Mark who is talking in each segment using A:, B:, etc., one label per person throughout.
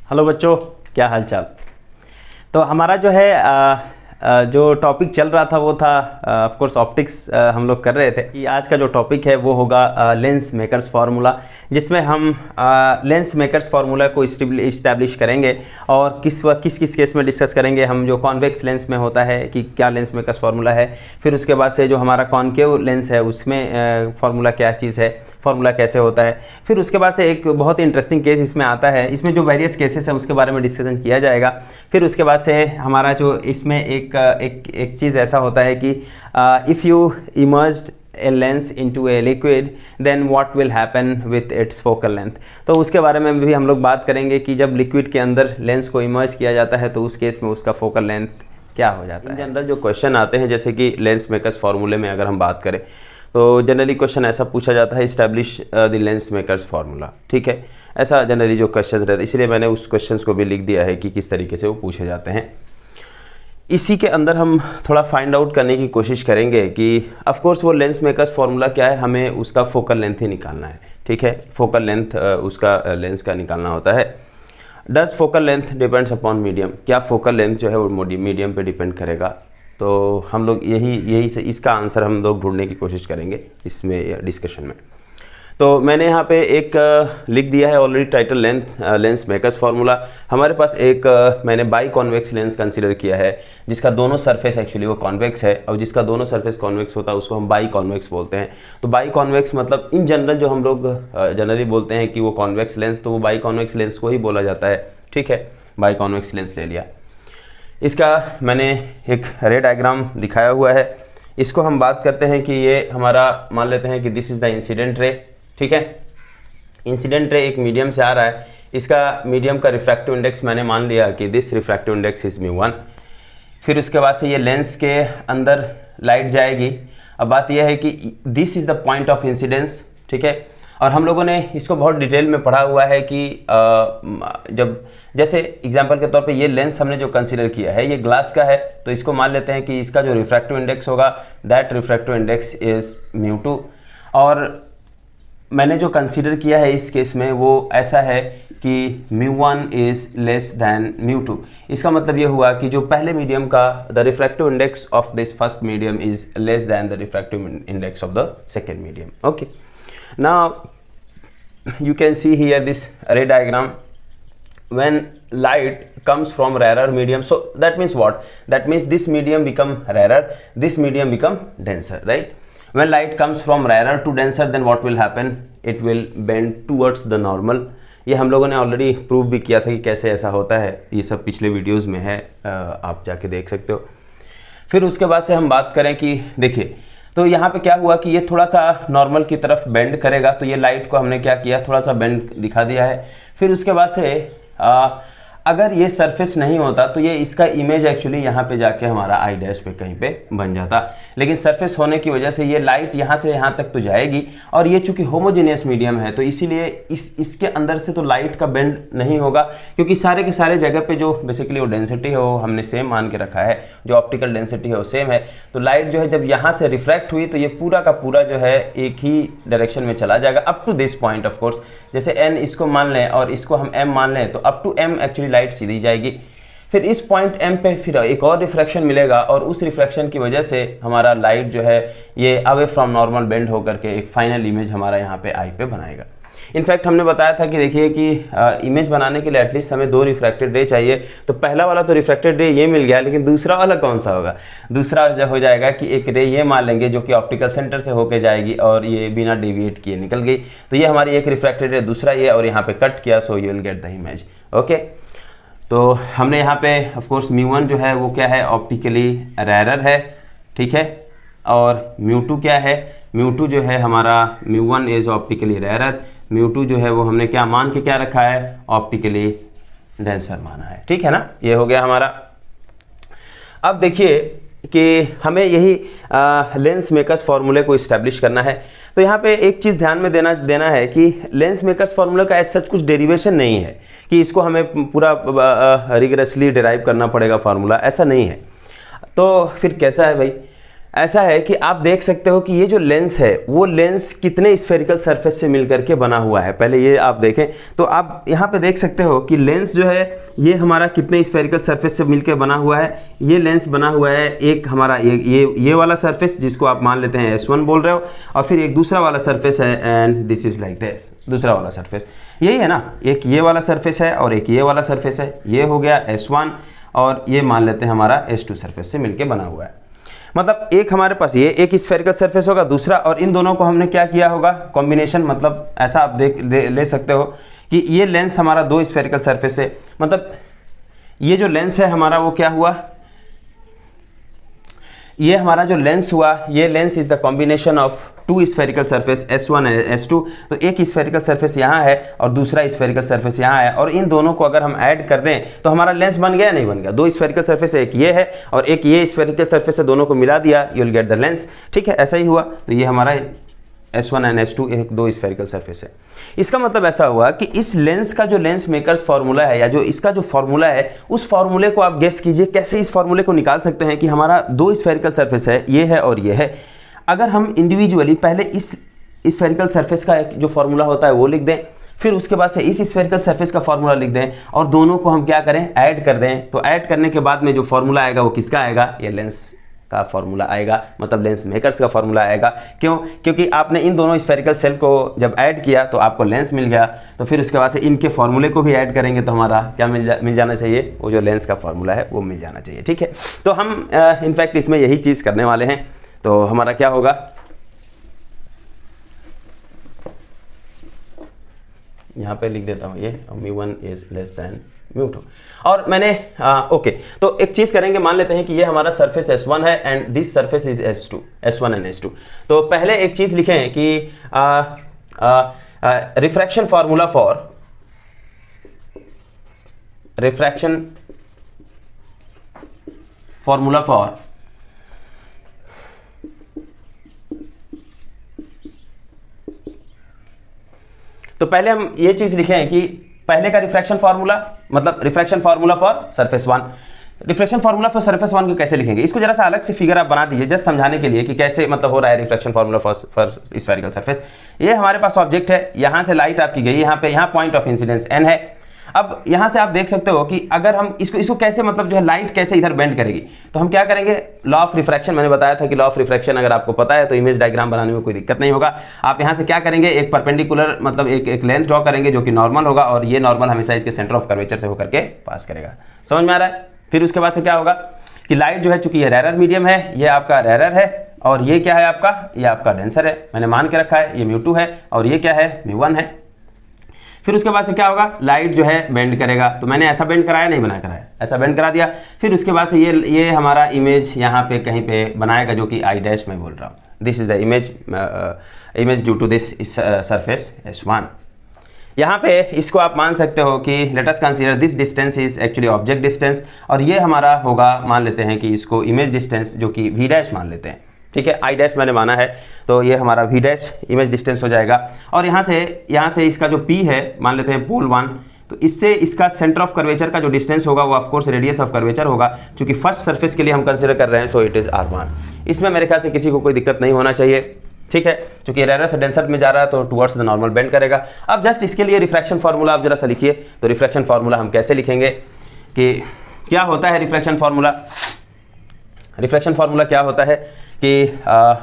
A: Hello बच्चों, क्या हाल चाल। तो हमारा जो है जो टॉपिक चल रहा था वो था ऑफ कोर्स ऑप्टिक्स। हम लोग कर रहे थे कि आज का जो टॉपिक है वो होगा लेंस मेकर्स फार्मूला, जिसमें हम लेंस मेकर्स फार्मूला को इस्टेब्लिश करेंगे और किस किस केस में डिस्कस करेंगे। हम जो कॉन्वेक्स लेंस में होता है कि क्या लेंस मेकर्स फार्मूला है, फिर उसके बाद से जो हमारा कॉन्केव लेंस है उसमें फार्मूला क्या चीज़ है, फार्मूला कैसे होता है। फिर उसके बाद से एक बहुत ही इंटरेस्टिंग केस इसमें आता है, इसमें जो वेरियस केसेस है उसके बारे में डिस्कशन किया जाएगा। फिर उसके बाद से हमारा जो इसमें एक चीज़ ऐसा होता है कि if you emerged a lens into a liquid then what will happen with its focal length. तो उसके बारे में भी हम लोग बात करेंगे कि जब लिक्विड के अंदर लेंस को इमर्ज किया जाता है तो उस केस में उसका फोकल लेंथ क्या हो जाता है। जनरल जो क्वेश्चन आते हैं, जैसे कि लेंस मेकर्स फार्मूले में अगर हम बात करें तो जनरली क्वेश्चन ऐसा पूछा जाता है, establish the lens makers formula. ठीक है, ऐसा जनरली जो क्वेश्चन रहता है, इसलिए मैंने उस क्वेश्चंस को भी लिख दिया है कि किस तरीके से वो पूछे जाते हैं। इसी के अंदर हम थोड़ा फाइंड आउट करने की कोशिश करेंगे कि ऑफ कोर्स वो लेंस मेकर्स फार्मूला क्या है, हमें उसका फोकल लेंथ ही निकालना है। ठीक है, फोकल लेंथ उसका लेंस का निकालना होता है। Does focal length depends upon medium, क्या फोकल लेंथ जो है वो मीडियम पे डिपेंड करेगा। तो हम लोग यही से इसका आंसर हम लोग ढूंढने की कोशिश करेंगे इसमें डिस्कशन में। तो मैंने यहाँ पे एक लिख दिया है already title lens makers formula. हमारे पास एक मैंने बाई कॉन्वेक्स लेंस कंसीडर किया है जिसका दोनों सरफेस एक्चुअली वो कॉन्वेक्स है, और जिसका दोनों सरफेस कॉन्वेक्स होता है उसको हम बाई कॉन्वेक्स बोलते हैं। तो बाई कॉन्वेक्स मतलब इन जनरल जो हम लोग जनरली बोलते हैं कि वो कॉन्वेक्स लेंस, तो वो बाई कॉन्वेक्स लेंस को ही बोला जाता है। ठीक है, बाई कॉन्वेक्स लेंस ले लिया। इसका मैंने एक रे डायग्राम दिखाया हुआ है। इसको हम बात करते हैं कि ये हमारा मान लेते हैं कि this is the incident ray. ठीक है, इंसिडेंट रे एक मीडियम से आ रहा है, इसका मीडियम का रिफ्रैक्टिव इंडेक्स मैंने मान लिया कि दिस रिफ्रैक्टिव इंडेक्स इज μ1। फिर उसके बाद से ये लेंस के अंदर लाइट जाएगी। अब बात यह है कि this is the point of incidence. ठीक है, और हम लोगों ने इसको बहुत डिटेल में पढ़ा हुआ है कि जब जैसे एग्जांपल के तौर पे ये लेंस हमने जो कंसीडर किया है ये ग्लास का है, तो इसको मान लेते हैं कि इसका जो रिफ्रैक्टिव इंडेक्स होगा दैट रिफ्रैक्टिव इंडेक्स इज μ2। और मैंने जो कंसीडर किया है इस केस में वो ऐसा है कि μ1 इज लेस दैन μ2। इसका मतलब ये हुआ कि जो पहले मीडियम का the refractive index of this first medium is less than the refractive index of the second medium. Okay, now you can see here this ray diagram. When light comes from rarer medium, so that means what? That means this medium become rarer, this medium become denser, right? When light comes from rarer to denser, then what will happen? It will bend towards the normal. ये हम लोगों ने already prove भी किया था कि कैसे ऐसा होता है, ये सब पिछले वीडियोस में है, आप जाके देख सकते हो। फिर उसके बाद से हम बात करें कि देखिए, तो यहाँ पे क्या हुआ कि ये थोड़ा सा नॉर्मल की तरफ बेंड करेगा, तो ये लाइट को हमने क्या किया, थोड़ा सा बेंड दिखा दिया है। फिर उसके बाद से अगर ये सरफेस नहीं होता तो ये इसका इमेज एक्चुअली यहाँ पे जाके हमारा आई डैश पे कहीं पे बन जाता, लेकिन सरफेस होने की वजह से ये लाइट यहाँ से यहाँ तक तो जाएगी, और ये चूंकि होमोजेनियस मीडियम है तो इसीलिए इसके अंदर से तो लाइट का बेंड नहीं होगा, क्योंकि सारे के सारे जगह पे जो बेसिकली वो डेंसिटी है वो हमने सेम मान के रखा है, जो ऑप्टिकल डेंसिटी है वो सेम है। तो लाइट जो है जब यहाँ से रिफ्रैक्ट हुई तो ये पूरा का पूरा जो है एक ही डायरेक्शन में चला जाएगा up to this point. Of course जैसे n इसको मान लें और इसको हम m मान लें तो up to m actually light सीधी जाएगी। फिर इस पॉइंट m पे फिर एक और रिफ्रैक्शन मिलेगा, और उस रिफ्रैक्शन की वजह से हमारा लाइट जो है ये अवे फ्रॉम नॉर्मल बेंड होकर के एक फाइनल इमेज हमारा यहाँ पे आई पे बनाएगा। इनफैक्ट हमने बताया था कि देखिए कि इमेज बनाने के लिए एटलीस्ट हमें 2 रिफ्रैक्टेड रे चाहिए। तो पहला वाला तो रिफ्रैक्टेड रे ये मिल गया, लेकिन दूसरा वाला कौन सा होगा? दूसरा जो हो जाएगा कि एक रे ये मान लेंगे जो कि ऑप्टिकल सेंटर से होके जाएगी और ये बिना डेविएट किए निकल गई, तो ये हमारी एक रिफ्रैक्टेड रे, दूसरा ये, और यहाँ पे कट किया, so you will get the image. Okay, तो हमने यहाँ पे ऑफकोर्स μ1 जो है वो क्या है, ऑप्टिकली रेरर है। ठीक है, और μ2 क्या है, μ2 जो है हमारा μ1 इज ऑप्टिकली रेरर, μ2 जो है वो हमने क्या मान के क्या रखा है, ऑप्टिकली डेंसर माना है। ठीक है ना, ये हो गया हमारा। अब देखिए कि हमें यही लेंस मेकर्स फार्मूले को इस्टेब्लिश करना है। तो यहाँ पे एक चीज़ ध्यान में देना है कि लेंस मेकर्स फार्मूले का ऐसा कुछ डेरिवेशन नहीं है कि इसको हमें पूरा रिगरसली डिराइव करना पड़ेगा फार्मूला, ऐसा नहीं है। तो फिर कैसा है भाई? ऐसा है कि आप देख सकते हो कि ये जो लेंस है वो लेंस कितने स्फेरिकल सरफेस से मिलकर के बना हुआ है। पहले ये आप देखें तो आप यहाँ पे देख सकते हो कि लेंस जो है ये हमारा कितने स्फेरिकल सरफेस से मिलकर बना हुआ है। ये लेंस बना हुआ है एक हमारा ये वाला सरफेस जिसको आप मान लेते हैं S1 बोल रहे हो, और फिर एक दूसरा वाला सरफेस है and this is like this, दूसरा वाला सरफेस यही है ना, एक ये वाला सरफेस है और एक ये वाला सरफेस है। ये हो गया S1 और ये मान लेते हैं हमारा S2 सरफेस से मिलकर बना हुआ है। मतलब एक हमारे पास ये एक स्फेरिकल सरफेस होगा दूसरा, और इन दोनों को हमने क्या किया होगा, कॉम्बिनेशन। मतलब ऐसा आप ले सकते हो कि ये लेंस हमारा दो स्फेरिकल सरफेस है, मतलब ये जो लेंस है हमारा वो क्या हुआ, ये हमारा जो लेंस हुआ, ये lens is the combination of two spherical surface S1 and S2। तो एक स्फेरिकल सरफेस यहाँ है और दूसरा स्फेरिकल सरफेस यहाँ है, और इन दोनों को अगर हम ऐड कर दें तो हमारा लेंस बन गया नहीं बन गया। दो स्फेरिकल सरफेस है, एक ये है और एक ये स्फेरिकल सरफेस है, दोनों को मिला दिया, you will get the lens. ठीक है, ऐसा ही हुआ। तो ये हमारा S1 एंड S2 एक दो स्फेरिकल सरफेस है। इसका मतलब ऐसा हुआ कि इस लेंस का जो लेंस मेकर्स फार्मूला है या जो इसका जो फार्मूला है, उस फार्मूले को आप गेस कीजिए कैसे इस फार्मूले को निकाल सकते हैं कि हमारा दो स्फेरिकल सरफेस है, ये है और ये है। अगर हम इंडिविजुअली पहले इस स्फेरिकल सरफेस का एक जो फार्मूला होता है वो लिख दें, फिर उसके बाद से इस स्फेरिकल सरफेस का फार्मूला लिख दें और दोनों को हम क्या करें, ऐड कर दें, तो ऐड करने के बाद में जो फार्मूला आएगा वो किसका आएगा, ये लेंस का फार्मूला आएगा, मतलब लेंस मेकर्स का फार्मूला आएगा। क्यों? क्योंकि आपने इन दोनों स्फेरिकल सेल को जब ऐड किया तो आपको लेंस मिल गया, तो फिर उसके बाद से इनके फार्मूले को भी ऐड करेंगे तो हमारा क्या मिल जाना चाहिए, वो जो लेंस का फार्मूला है वो मिल जाना चाहिए। ठीक है, तो हम इनफैक्ट इसमें यही चीज़ करने वाले हैं। तो हमारा क्या होगा, यहाँ पे लिख देता हूँ ये μ1 इज लेस देन μ2। और मैंने ओके, तो एक चीज़ करेंगे, मान लेते हैं कि ये हमारा सरफेस S1 है and this surface is S1 and S2। तो पहले एक चीज़ लिखें कि रिफ्रैक्शन फार्मूला फॉर तो पहले हम ये चीज़ लिखें कि पहले का रिफ्रैक्शन फार्मूला, मतलब refraction formula for surface 1। Refraction formula for surface 1 को कैसे लिखेंगे, इसको जरा सा अलग से फिगर आप बना दीजिए जस्ट समझाने के लिए कि कैसे मतलब हो रहा है refraction formula for spherical surface. ये हमारे पास ऑब्जेक्ट है, यहाँ से लाइट आपकी गई, यहाँ पॉइंट ऑफ इंसिडेंस n है। अब यहाँ से आप देख सकते हो कि अगर हम इसको कैसे मतलब जो है लाइट कैसे इधर बेंड करेगी, तो हम क्या करेंगे, लॉ ऑफ रिफ्रैक्शन, मैंने बताया था कि लॉ ऑफ रिफ्रैक्शन अगर आपको पता है तो इमेज डायग्राम बनाने में कोई दिक्कत नहीं होगा। आप यहाँ से क्या करेंगे, एक परपेंडिकुलर मतलब एक लेंथ ड्रॉ करेंगे जो कि नॉर्मल होगा, और ये नॉर्मल हमेशा इसके सेंटर ऑफ कर्वेचर से होकर के पास करेगा। समझ में आ रहा है? फिर उसके बाद से क्या होगा कि लाइट जो है, चूंकि ये रैरर मीडियम है, ये आपका रैरर है, और ये क्या है आपका, ये आपका डेंसर है, मैंने मान के रखा है, ये μ2 है और ये क्या है, μ1 है। फिर उसके बाद से क्या होगा, लाइट जो है बेंड करेगा, तो मैंने ऐसा बेंड कराया नहीं बना कराया, ऐसा बेंड करा दिया। फिर उसके बाद से ये हमारा इमेज यहाँ पे कहीं पे बनाएगा जो कि आई डैश में बोल रहा हूँ, this is the image due to this surface S1। यहाँ पे इसको आप मान सकते हो कि let us consider this distance is actually object distance, और ये हमारा होगा, मान लेते हैं कि इसको इमेज डिस्टेंस जो कि V डैश मान लेते हैं। ठीक है, आई डैश मैंने माना है, तो ये हमारा V डैश इमेज डिस्टेंस हो जाएगा। और यहाँ से इसका जो P है, मान लेते हैं पोल 1, तो इससे इसका सेंटर ऑफ कर्वेचर का जो डिस्टेंस होगा वो of course radius of curvature होगा, क्योंकि फर्स्ट सरफेस के लिए हम कंसीडर कर रहे हैं, सो इट इज R1। इसमें मेरे ख्याल से किसी को कोई दिक्कत नहीं होना चाहिए। ठीक है, क्योंकि रैरर से डेंसर में जा रहा है तो टुवर्ड्स द नॉर्मल बेंड करेगा। अब जस्ट इसके लिए रिफ्रैक्शन फार्मूला आप जरा सा लिखिए। तो रिफ्रैक्शन फार्मूला हम कैसे लिखेंगे कि क्या होता है रिफ्रैक्शन फार्मूला, रिफ्रैक्शन फार्मूला क्या होता है कि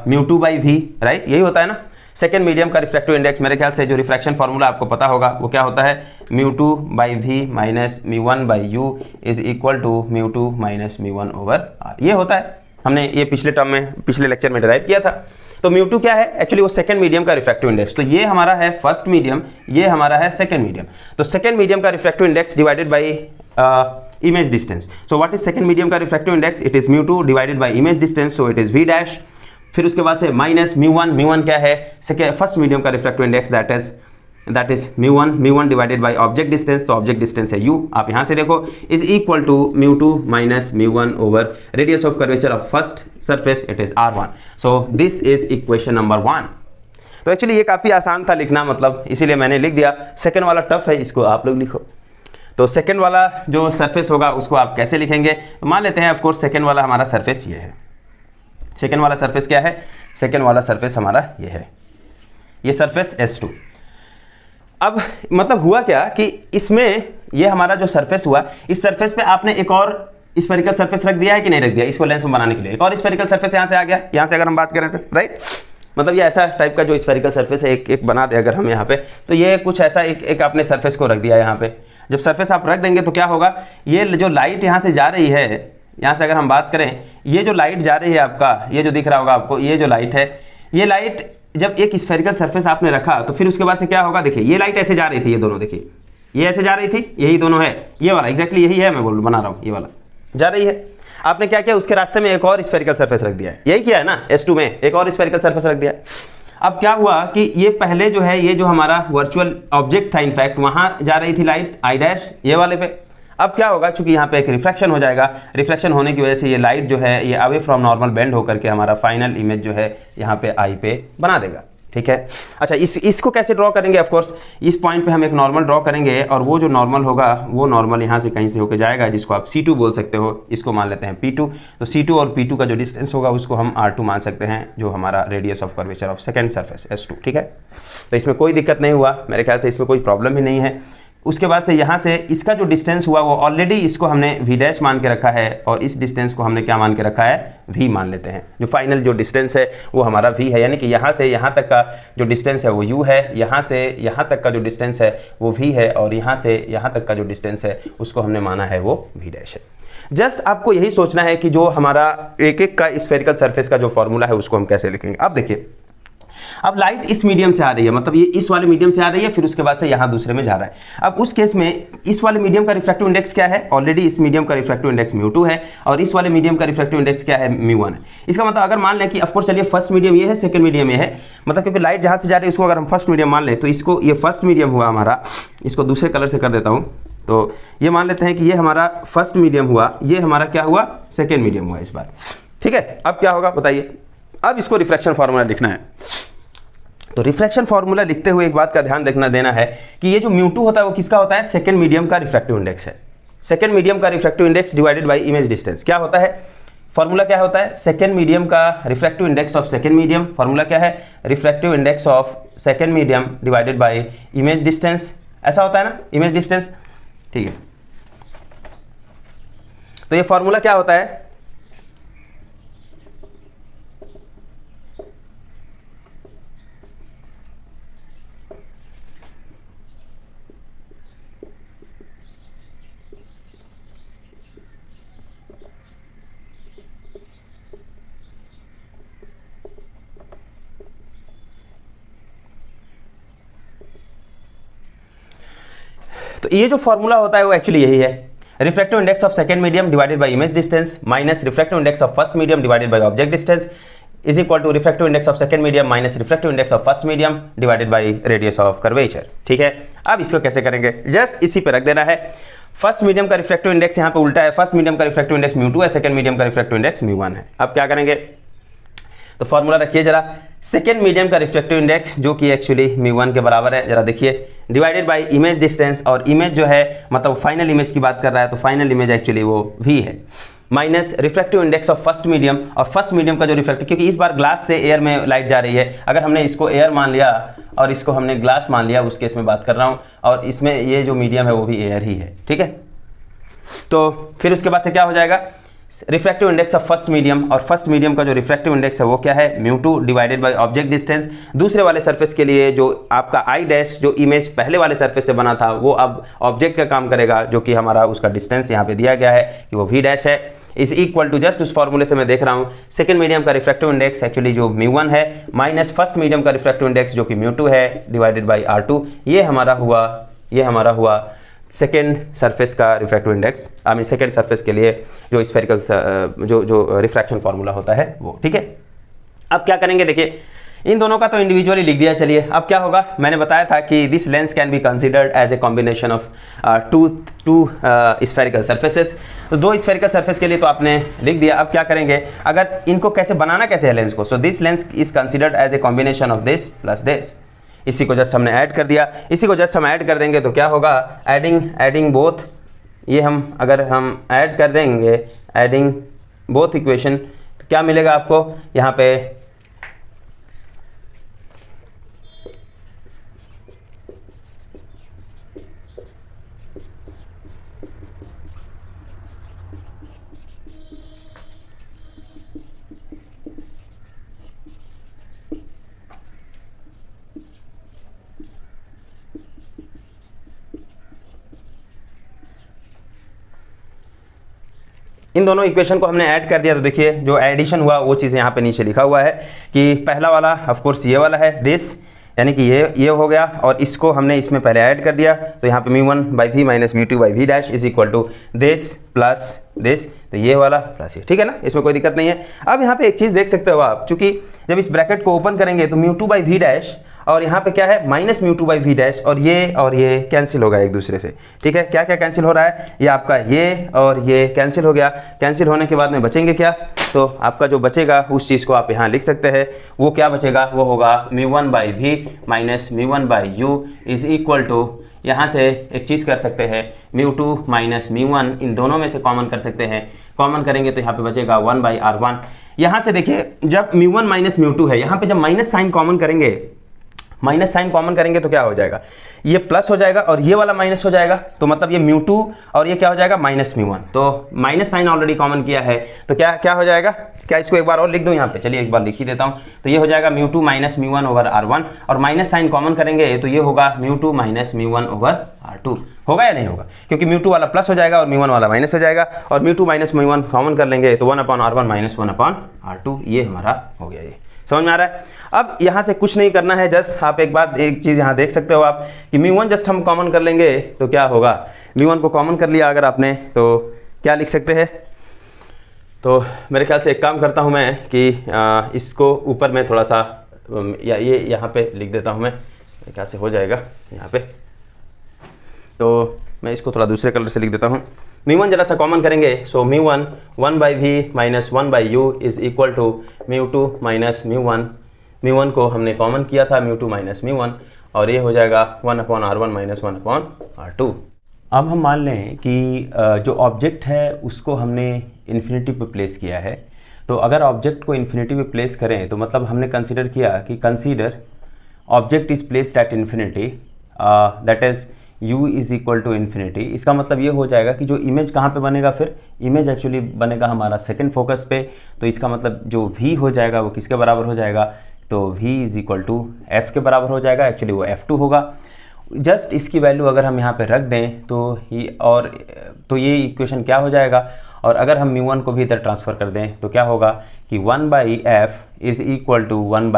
A: μ2/v, राइट, यही होता है ना, सेकेंड मीडियम का रिफ्रैक्टिव इंडेक्स। मेरे ख्याल से जो रिफ्रैक्शन फार्मूला आपको पता होगा वो क्या होता है, μ2/v minus μ1/u is equal to μ2 minus μ1/r। ये होता है, हमने ये पिछले लेक्चर में डिराइव किया था। तो μ2 क्या है, एक्चुअली वो सेकंड मीडियम का रिफ्रैक्टिव इंडेक्स। तो ये हमारा है फर्स्ट मीडियम, ये हमारा है सेकंड मीडियम। तो सेकंड मीडियम का refractive index divided by image distance. So what is second medium का refractive index, it is μ2 divided by image distance, so it is V dash. फिर उसके बाद से माइनस μ1 क्या है, फर्स्ट मीडियम का refractive index, that is μ1 divided by object distance, तो object distance है u, आप यहां से देखो, is equal to μ2 minus μ1 over radius of curvature of first surface, it is R1। So this is equation number 1। तो actually ये काफी आसान था लिखना, मतलब इसीलिए मैंने लिख दिया। सेकंड वाला टफ है, इसको आप लोग लिखो। तो सेकंड वाला जो सरफेस होगा उसको आप कैसे लिखेंगे, मान लेते हैं ऑफ कोर्स सेकंड वाला हमारा सरफेस ये है। सेकेंड वाला सरफेस क्या है, सेकेंड वाला सरफेस हमारा ये है, ये सरफेस S2। अब मतलब हुआ क्या कि इसमें ये हमारा जो सरफेस हुआ, इस सरफेस पे आपने एक और स्फेरिकल सरफेस रख दिया है कि नहीं रख दिया, इसको लेंस में बनाने के लिए एक और स्फेरिकल सरफेस यहाँ से आ गया, यहाँ से अगर हम बात करें तो राइट, मतलब ये ऐसा टाइप का जो स्फेरिकल सरफेस है एक बना दे अगर हम यहाँ पे, तो ये कुछ ऐसा एक आपने सरफेस को रख दिया यहाँ पे। जब सरफेस आप रख देंगे तो क्या होगा, ये जो लाइट यहाँ से जा रही है, यहाँ से अगर हम बात करें, ये जो लाइट जा रही है आपका, ये जो दिख रहा होगा आपको, ये जो लाइट है, ये लाइट जब एक स्फेरिकल सरफेस आपने रखा तो फिर उसके बाद से क्या होगा, देखिए ये लाइट ऐसे जा रही थी, ये दोनों देखिए, ये ऐसे जा रही थी, यही दोनों है, ये वाला एग्जैक्टली यही है, मैं बना रहा हूँ, ये वाला जा रही है। आपने क्या किया, उसके रास्ते में एक और स्फेरिकल सरफेस रख दिया है, यही किया है ना, S2 में एक और स्फेरिकल सरफेस रख दिया है। अब क्या हुआ कि ये पहले जो है, ये जो हमारा वर्चुअल ऑब्जेक्ट था, इनफैक्ट वहां जा रही थी लाइट I डैश ये वाले पे। अब क्या होगा, चूंकि यहाँ पे एक रिफ्लेक्शन हो जाएगा, रिफ्लेक्शन होने की वजह से ये लाइट जो है ये अवे फ्रॉम नॉर्मल बेंड होकर के हमारा फाइनल इमेज जो है यहाँ पे I पे बना देगा, ठीक है। अच्छा, इसको कैसे ड्रॉ करेंगे, ऑफ कोर्स इस पॉइंट पे हम एक नॉर्मल ड्रॉ करेंगे और वो जो नॉर्मल होगा वो नॉर्मल यहाँ से कहीं से होकर जाएगा, जिसको आप C2 बोल सकते हो, इसको मान लेते हैं P2। तो C2 और P2 का जो डिस्टेंस होगा उसको हम R2 मान सकते हैं, जो हमारा radius of curvature of second surface S2, ठीक है। तो इसमें कोई दिक्कत नहीं हुआ, मेरे ख्याल से इसमें कोई प्रॉब्लम ही नहीं है। उसके बाद से यहाँ से इसका जो डिस्टेंस हुआ वो ऑलरेडी इसको हमने V डैश मान के रखा है और इस डिस्टेंस को हमने क्या मान के रखा है, V मान लेते हैं। जो फाइनल जो डिस्टेंस है वो हमारा V है, यानी कि यहाँ से यहाँ तक का जो डिस्टेंस है वो U है, यहाँ से यहाँ तक का जो डिस्टेंस है वो V है और यहाँ से यहाँ तक का जो डिस्टेंस है उसको हमने माना है वो V डैश है। जस्ट आपको यही सोचना है कि जो हमारा एक एक का स्फेरिकल सरफेस का जो फॉर्मूला है उसको हम कैसे लिखेंगे। अब देखिए, अब लाइट इस मीडियम से आ रही है, मतलब ये इस वाले मीडियम से आ रही है, फिर उसके बाद से यहाँ दूसरे में जा रहा है। अब उस केस में इस वाले मीडियम का रिफ्रैक्टिव इंडेक्स क्या है, ऑलरेडी इस मीडियम का रिफ्रैक्टिव इंडेक्स μ2 है और इस वाले मीडियम का रिफ्रैक्टिव इंडेक्स क्या है, μ1 है। इसका मतलब अगर मान लें कि ऑफकोर्स चलिए फर्स्ट मीडियम ये है, सेकंड मीडियम ये है, मतलब क्योंकि लाइट जहाँ से जा रही है उसको अगर हम फर्स्ट मीडियम मान लें तो इसको ये फर्स्ट मीडियम हुआ हमारा, इसको दूसरे कलर से कर देता हूँ, तो ये मान लेते हैं कि ये हमारा फर्स्ट मीडियम हुआ, ये हमारा क्या हुआ, सेकेंड मीडियम हुआ इस बार, ठीक है। अब क्या होगा बताइए, अब इसको रिफ्रैक्शन फार्मूला लिखना है। तो रिफ्रैक्शन फार्मूला लिखते हुए एक बात का ध्यान देना है कि ये जो μ2 होता है वो किसका होता है, सेकंड मीडियम का रिफ्रैक्टिव इंडेक्स है। सेकंड मीडियम का refractive index divided by image distance क्या होता है, फार्मूला क्या होता है, सेकंड मीडियम का refractive index of second medium, formula क्या है, refractive index of second medium divided by image distance, ऐसा होता है ना, इमेज डिस्टेंस, ठीक है। तो ये फार्मूला क्या होता है, तो ये जो फॉर्मूला होता है वो एक्चुअली यही है, refractive index of second medium divided by image distance minus refractive index of first medium divided by object distance is equal to refractive index of second medium minus refractive index of first medium divided by radius of curvature, ठीक है। अब इसको कैसे करेंगे, just इसी पे रख देना है। फर्स्ट मीडियम का रिफ्रैक्टिव इंडेक्स यहाँ पे उल्टा है, फर्स्ट मीडियम का रिफ्रैक्टिव इंडेक्स μ2 है, सेकंड मीडियम का रिफ्रैक्टिव इंडेक्स μ1 है। अब क्या करेंगे, तो फॉर्मूला रखिए जरा, सेकेंड मीडियम का रिफ्रैक्टिव इंडेक्स जो कि एक्चुअली μ1 के बराबर है, जरा देखिए, डिवाइडेड बाय इमेज डिस्टेंस, और इमेज जो है मतलब फाइनल इमेज की बात कर रहा है तो फाइनल इमेज एक्चुअली वो V है, minus refractive index of first medium, और फर्स्ट मीडियम का जो रिफ्रैक्टिव, क्योंकि इस बार ग्लास से एयर में लाइट जा रही है, अगर हमने इसको एयर मान लिया और इसको हमने ग्लास मान लिया, उस केस में बात कर रहा हूँ, और इसमें ये जो मीडियम है वो भी एयर ही है, ठीक है। तो फिर उसके बाद से क्या हो जाएगा, refractive index of first medium, और फर्स्ट मीडियम का जो रिफ्रैक्टिव इंडेक्स है वो क्या है, μ2 डिवाइडेड बाय ऑब्जेक्ट डिस्टेंस। दूसरे वाले सरफेस के लिए जो आपका I डैश जो इमेज पहले वाले सरफेस से बना था वो अब ऑब्जेक्ट का काम करेगा, जो कि हमारा उसका डिस्टेंस यहाँ पे दिया गया है कि वो V डैश है, इज इक्वल टू, जस्ट उस फॉर्मूले से मैं देख रहा हूँ, सेकंड मीडियम का रिफ्रैक्टिव इंडेक्स एक्चुअली जो μ1 है माइनस फर्स्ट मीडियम का रिफ्रैक्टिव इंडेक्स जो कि μ2 है डिवाइडेड बाय R2, ये हमारा हुआ सेकेंड सरफेस का refractive index, I mean second surface के लिए जो स्फेरिकल जो रिफ्रैक्शन फार्मूला होता है वो, ठीक है। अब क्या करेंगे, देखिए इन दोनों का तो इंडिविजुअली लिख दिया, चलिए अब क्या होगा, मैंने बताया था कि this lens can be considered as a combination of two spherical surfaces. तो दो स्फेरिकल सरफेस के लिए तो आपने लिख दिया। अब क्या करेंगे, अगर इनको कैसे बनाना कैसे है लेंस को, so this lens is considered as a combination of this plus this, इसी को जस्ट हमने ऐड कर दिया, इसी को जस्ट हम ऐड कर देंगे तो क्या होगा, एडिंग बोथ, ये हम अगर हम ऐड कर देंगे एडिंग बोथ इक्वेशन, तो क्या मिलेगा आपको यहाँ पे, इन दोनों इक्वेशन को हमने ऐड कर दिया। तो देखिए जो एडिशन हुआ वो चीज़ यहाँ पे नीचे लिखा हुआ है कि पहला वाला ऑफ कोर्स ये वाला है दिस, यानी कि ये हो गया, और इसको हमने इसमें पहले ऐड कर दिया। तो यहाँ पे μ1/v minus μ2/v dash is equal to this plus this, तो ये वाला प्लस ये, ठीक है ना, इसमें कोई दिक्कत नहीं है। अब यहाँ पे एक चीज़ देख सकते हो आप, चूंकि जब इस ब्रैकेट को ओपन करेंगे तो μ2/v डैश और यहाँ पे क्या है माइनस μ2/v डैश, और ये कैंसिल होगा एक दूसरे से, ठीक है। क्या क्या कैंसिल हो रहा है, ये आपका ये और ये कैंसिल हो गया। कैंसिल होने के बाद में बचेंगे क्या, तो आपका जो बचेगा उस चीज़ को आप यहाँ लिख सकते हैं। वो क्या बचेगा, वो होगा μ1/v minus μ1/u is equal to, यहाँ से एक चीज़ कर सकते हैं μ2 माइनस μ1, इन दोनों में से कॉमन कर सकते हैं। कॉमन करेंगे तो यहाँ पे बचेगा 1/r1। यहाँ से देखिए जब μ1 माइनस μ2 है, यहाँ पे जब माइनस साइन कॉमन करेंगे, माइनस साइन कॉमन करेंगे तो क्या हो जाएगा, ये प्लस हो जाएगा और ये वाला माइनस हो जाएगा, तो मतलब ये μ2 और ये क्या हो जाएगा माइनस μ1। तो माइनस साइन ऑलरेडी कॉमन किया है, तो क्या क्या हो जाएगा, क्या इसको एक बार और लिख दूं यहाँ पे, चलिए एक बार लिख ही देता हूँ। तो ये हो जाएगा μ2 माइनस μ1 ओवर r1, और माइनस साइन कॉमन करेंगे तो ये होगा μ2 माइनस μ1 ओवर r2। होगा या नहीं होगा, क्योंकि μ2 वाला प्लस हो जाएगा और μ1 वाला माइनस हो जाएगा, और μ2 माइनस μ1 कॉमन कर लेंगे तो 1/r1 माइनस 1/r2, ये हमारा हो गया। ये समझ में आ रहा है। अब यहाँ से कुछ नहीं करना है, जस्ट आप एक चीज़ यहाँ देख सकते हो आप कि μ1 जस्ट हम कॉमन कर लेंगे तो क्या होगा, μ1 को कॉमन कर लिया अगर आपने तो क्या लिख सकते हैं। तो मेरे ख्याल से एक काम करता हूँ मैं कि इसको ऊपर में थोड़ा सा या ये यहाँ पे लिख देता हूँ मैं, मेरे ख्याल से हो जाएगा यहाँ पे। तो मैं इसको थोड़ा दूसरे कलर से लिख देता हूँ। μ1 जरा सा कॉमन करेंगे, so μ1 1/v minus 1/u is equal to μ2 minus μ1। μ1 को हमने कॉमन किया था μ2 माइनस μ1, और ये हो जाएगा 1/r1 माइनस 1/r2। अब हम मान लें कि जो ऑब्जेक्ट है उसको हमने इन्फिनिटी पे प्लेस किया है। तो अगर ऑब्जेक्ट को इन्फिनिटी पे प्लेस करें तो मतलब हमने कंसीडर किया कि consider object is placed at infinity, that is u is equal to infinity. इसका मतलब ये हो जाएगा कि जो इमेज कहाँ पे बनेगा, फिर इमेज एक्चुअली बनेगा हमारा सेकंड फोकस पे। तो इसका मतलब जो v हो जाएगा वो किसके बराबर हो जाएगा, तो v is equal to f के बराबर हो जाएगा, एक्चुअली वो f2 होगा। जस्ट इसकी वैल्यू अगर हम यहाँ पे रख दें तो ये इक्वेशन क्या हो जाएगा, और अगर हम μ1 को भी इधर ट्रांसफ़र कर दें तो क्या होगा कि 1/f इज इक्वल टू 1/,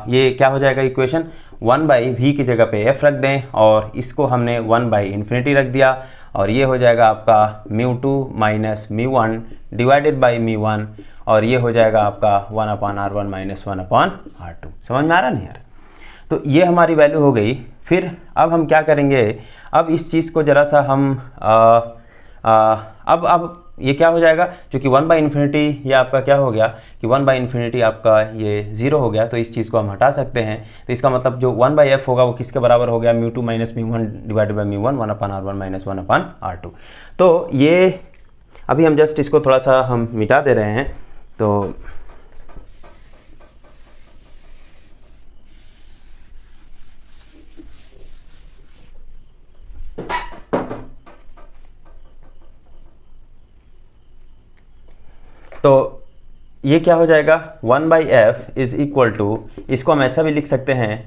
A: ये क्या हो जाएगा इक्वेशन, 1/v की जगह पे f रख दें और इसको हमने 1/∞ रख दिया, और ये हो जाएगा आपका μ2 माइनस μ1 डिवाइडेड बाई μ1, और ये हो जाएगा आपका 1/r1 माइनस 1/r2। समझ में आ रहा नहीं यार। तो ये हमारी वैल्यू हो गई। फिर अब हम क्या करेंगे, अब इस चीज़ को ज़रा सा हम अब ये क्या हो जाएगा, क्योंकि 1/∞ ये आपका क्या हो गया कि 1/∞ आपका ये 0 हो गया, तो इस चीज़ को हम हटा सकते हैं। तो इसका मतलब जो 1/f होगा वो किसके बराबर हो गया, μ2 minus μ1 divided by μ1 1/r1 minus 1/r2। तो ये अभी हम जस्ट इसको थोड़ा सा हम मिटा दे रहे हैं। तो ये क्या हो जाएगा, 1/f इज इक्वल टू, इसको हम ऐसा भी लिख सकते हैं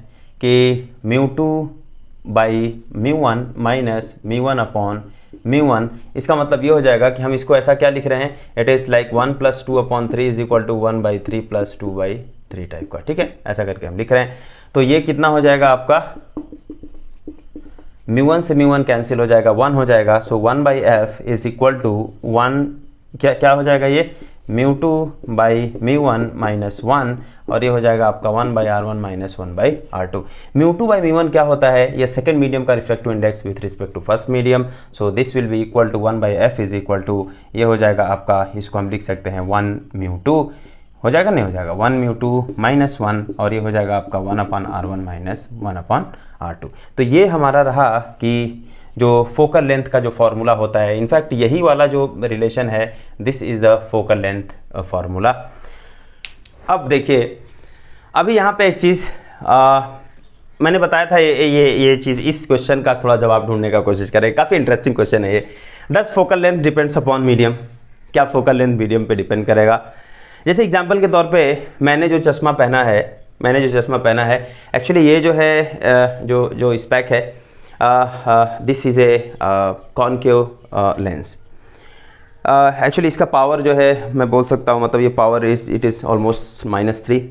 A: कि μ2/μ1 माइनस μ1/μ1। इसका मतलब ये हो जाएगा कि हम इसको ऐसा क्या लिख रहे हैं, it is like 1 + 2/3 is equal to 1/3 + 2/3 type का, ठीक है, ऐसा करके हम लिख रहे हैं। तो ये कितना हो जाएगा आपका, μ1 से μ1 कैंसिल हो जाएगा, 1 हो जाएगा। सो 1/f इज इक्वल टू 1, क्या हो जाएगा ये, μ2/μ1 माइनस 1, और ये हो जाएगा आपका 1/r1 माइनस 1/r2। μ2/μ1 क्या होता है, ये सेकंड मीडियम का refractive index with respect to first medium. So this will be equal to 1/f is equal to, ये हो जाएगा आपका, इसको हम लिख सकते हैं 1μ2 हो जाएगा, नहीं हो जाएगा 1μ2 माइनस 1, और ये हो जाएगा आपका 1/r1 माइनस 1/r2। तो ये हमारा रहा कि जो फोकल लेंथ का जो फार्मूला होता है, इनफैक्ट यही वाला जो रिलेशन है, this is the focal length formula. अब देखिए, अभी यहाँ पे एक चीज़ मैंने बताया था, ये चीज़, इस क्वेश्चन का थोड़ा जवाब ढूंढने का कोशिश करें। काफ़ी इंटरेस्टिंग क्वेश्चन है ये। Does focal length depends upon medium? क्या फोकल लेंथ मीडियम पे डिपेंड करेगा? जैसे एग्जांपल के तौर पे मैंने जो चश्मा पहना है, एक्चुअली ये जो है जो स्पेक है, this is a concave lens. Actually इसका पावर जो है मैं बोल सकता हूँ, मतलब ये पावर इट इज़ ऑलमोस्ट -3।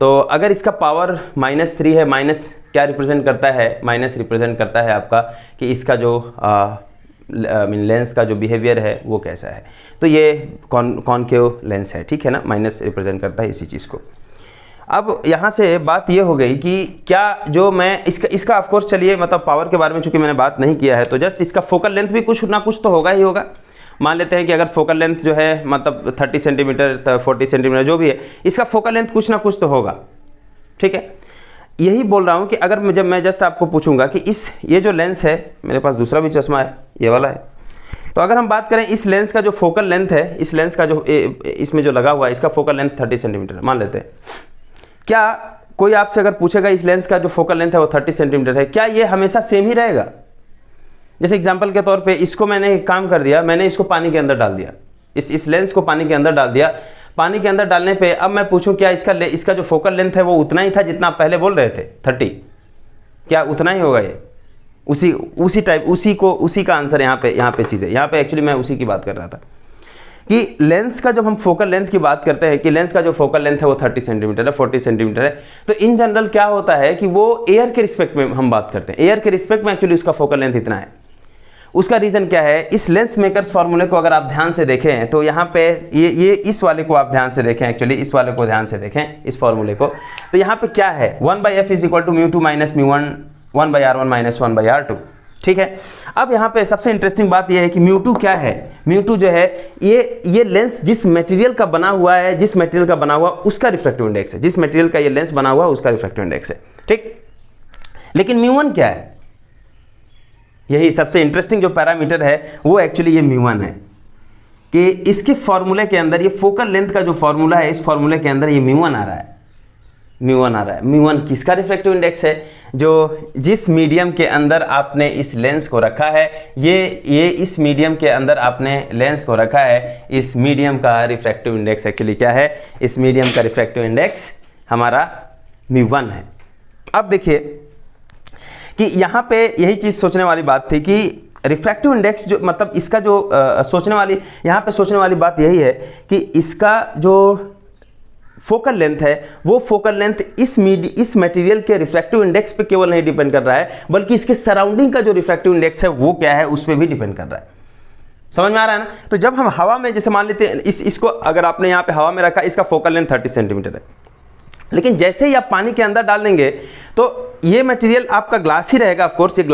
A: तो अगर इसका पावर -3 है, माइनस क्या रिप्रेजेंट करता है? माइनस रिप्रेजेंट करता है आपका कि इसका जो लेंस का जो बिहेवियर है वो कैसा है। तो ये कॉनकेव लेंस है, ठीक है ना, माइनस रिप्रेजेंट करता है इसी चीज़ को। अब यहाँ से बात ये हो गई कि क्या जो मैं इसका ऑफ कोर्स, चलिए मतलब पावर के बारे में चूंकि मैंने बात नहीं किया है, तो जस्ट इसका फोकल लेंथ भी कुछ ना कुछ तो होगा ही होगा। मान लेते हैं कि अगर फोकल लेंथ जो है मतलब 30 सेंटीमीटर 40 सेंटीमीटर जो भी है, इसका फोकल लेंथ कुछ ना कुछ तो होगा, ठीक है। यही बोल रहा हूँ कि अगर जब मैं जस्ट आपको पूछूंगा कि ये जो लेंस है, मेरे पास दूसरा भी चश्मा है, ये वाला है, तो अगर हम बात करें इस लेंस का जो फोकल लेंथ है, इस लेंस का जो इसमें जो लगा हुआ है, इसका फोकल लेंथ 30 सेंटीमीटर मान लेते हैं। क्या कोई आपसे अगर पूछेगा इस लेंस का जो फोकल लेंथ है वो 30 सेंटीमीटर है, क्या ये हमेशा सेम ही रहेगा? जैसे एग्जांपल के तौर पे इसको मैंने एक काम कर दिया, मैंने इसको पानी के अंदर डाल दिया, इस लेंस को पानी के अंदर डाल दिया। पानी के अंदर डालने पे अब मैं पूछूं क्या इसका जो फोकल लेंथ है वो उतना ही था जितना आप पहले बोल रहे थे 30? क्या उतना ही होगा? ये उसी टाइप, उसी का आंसर यहाँ पे चीज़ है। यहाँ पे एक्चुअली मैं उसी की बात कर रहा था कि लेंस का जब हम फोकल लेंथ की बात करते हैं कि लेंस का जो फोकल लेंथ है वो 30 सेंटीमीटर है, 40 सेंटीमीटर है, तो इन जनरल क्या होता है कि वो एयर के रिस्पेक्ट में हम बात करते हैं। एयर के रिस्पेक्ट में एक्चुअली उसका फोकल लेंथ इतना है। उसका रीज़न क्या है? इस लेंस मेकर्स फार्मूले को अगर आप ध्यान से देखें तो यहाँ पे ये इस वाले को आप ध्यान से देखें, एक्चुअली इस वाले को ध्यान से देखें, इस फार्मूले को, तो यहाँ पे क्या है? 1/f is equal to μ2 minus μ1 1/r1 minus 1/r2, ठीक है। अब यहाँ पे सबसे इंटरेस्टिंग बात यह है कि μ2 क्या है? μ2 जो है ये लेंस जिस मटेरियल का बना हुआ है, जिस मटेरियल का बना हुआ उसका रिफ्रैक्टिव इंडेक्स है, जिस मटेरियल का ये लेंस बना हुआ उसका रिफ्रैक्टिव इंडेक्स है, ठीक। लेकिन μ1 क्या है? यही सबसे इंटरेस्टिंग जो पैरामीटर है वो एक्चुअली ये μ1 है कि इसके फॉर्मूले के अंदर, ये फोकल लेंथ का जो फॉर्मूला है, इस फॉर्मूले के अंदर ये μ1 आ रहा है। μ1 किसका रिफ्रैक्टिव इंडेक्स है? जो जिस मीडियम के अंदर आपने इस लेंस को रखा है, ये इस मीडियम के अंदर आपने लेंस को रखा है, इस मीडियम का रिफ्रैक्टिव इंडेक्स एक्चुअली क्या है? इस मीडियम का रिफ्रैक्टिव इंडेक्स हमारा μ1 है। अब देखिए कि यहाँ पे यही चीज़ सोचने वाली बात थी कि रिफ्रैक्टिव इंडेक्स जो मतलब इसका जो यहाँ पे सोचने वाली बात यही है कि इसका जो फोकल लेंथ है वो फोकल लेंथ इस मटेरियल के रिफ्रैक्टिव इंडेक्स पे केवल नहीं डिपेंड कर रहा है, बल्कि इसके सराउंडिंग का जो रिफ्रैक्टिव इंडेक्स है वो क्या है उस पर भी डिपेंड कर रहा है। समझ में आ रहा है ना? तो जब हम हवा में, जैसे मान लेते हैं इसको अगर आपने यहाँ पे हवा में रखा, इसका फोकल लेंथ 30 सेंटीमीटर है, लेकिन जैसे ही आप पानी के अंदर डाल देंगे तो ये मटेरियल आपका ग्लास ही रहेगा। ऑफ कोर्स ये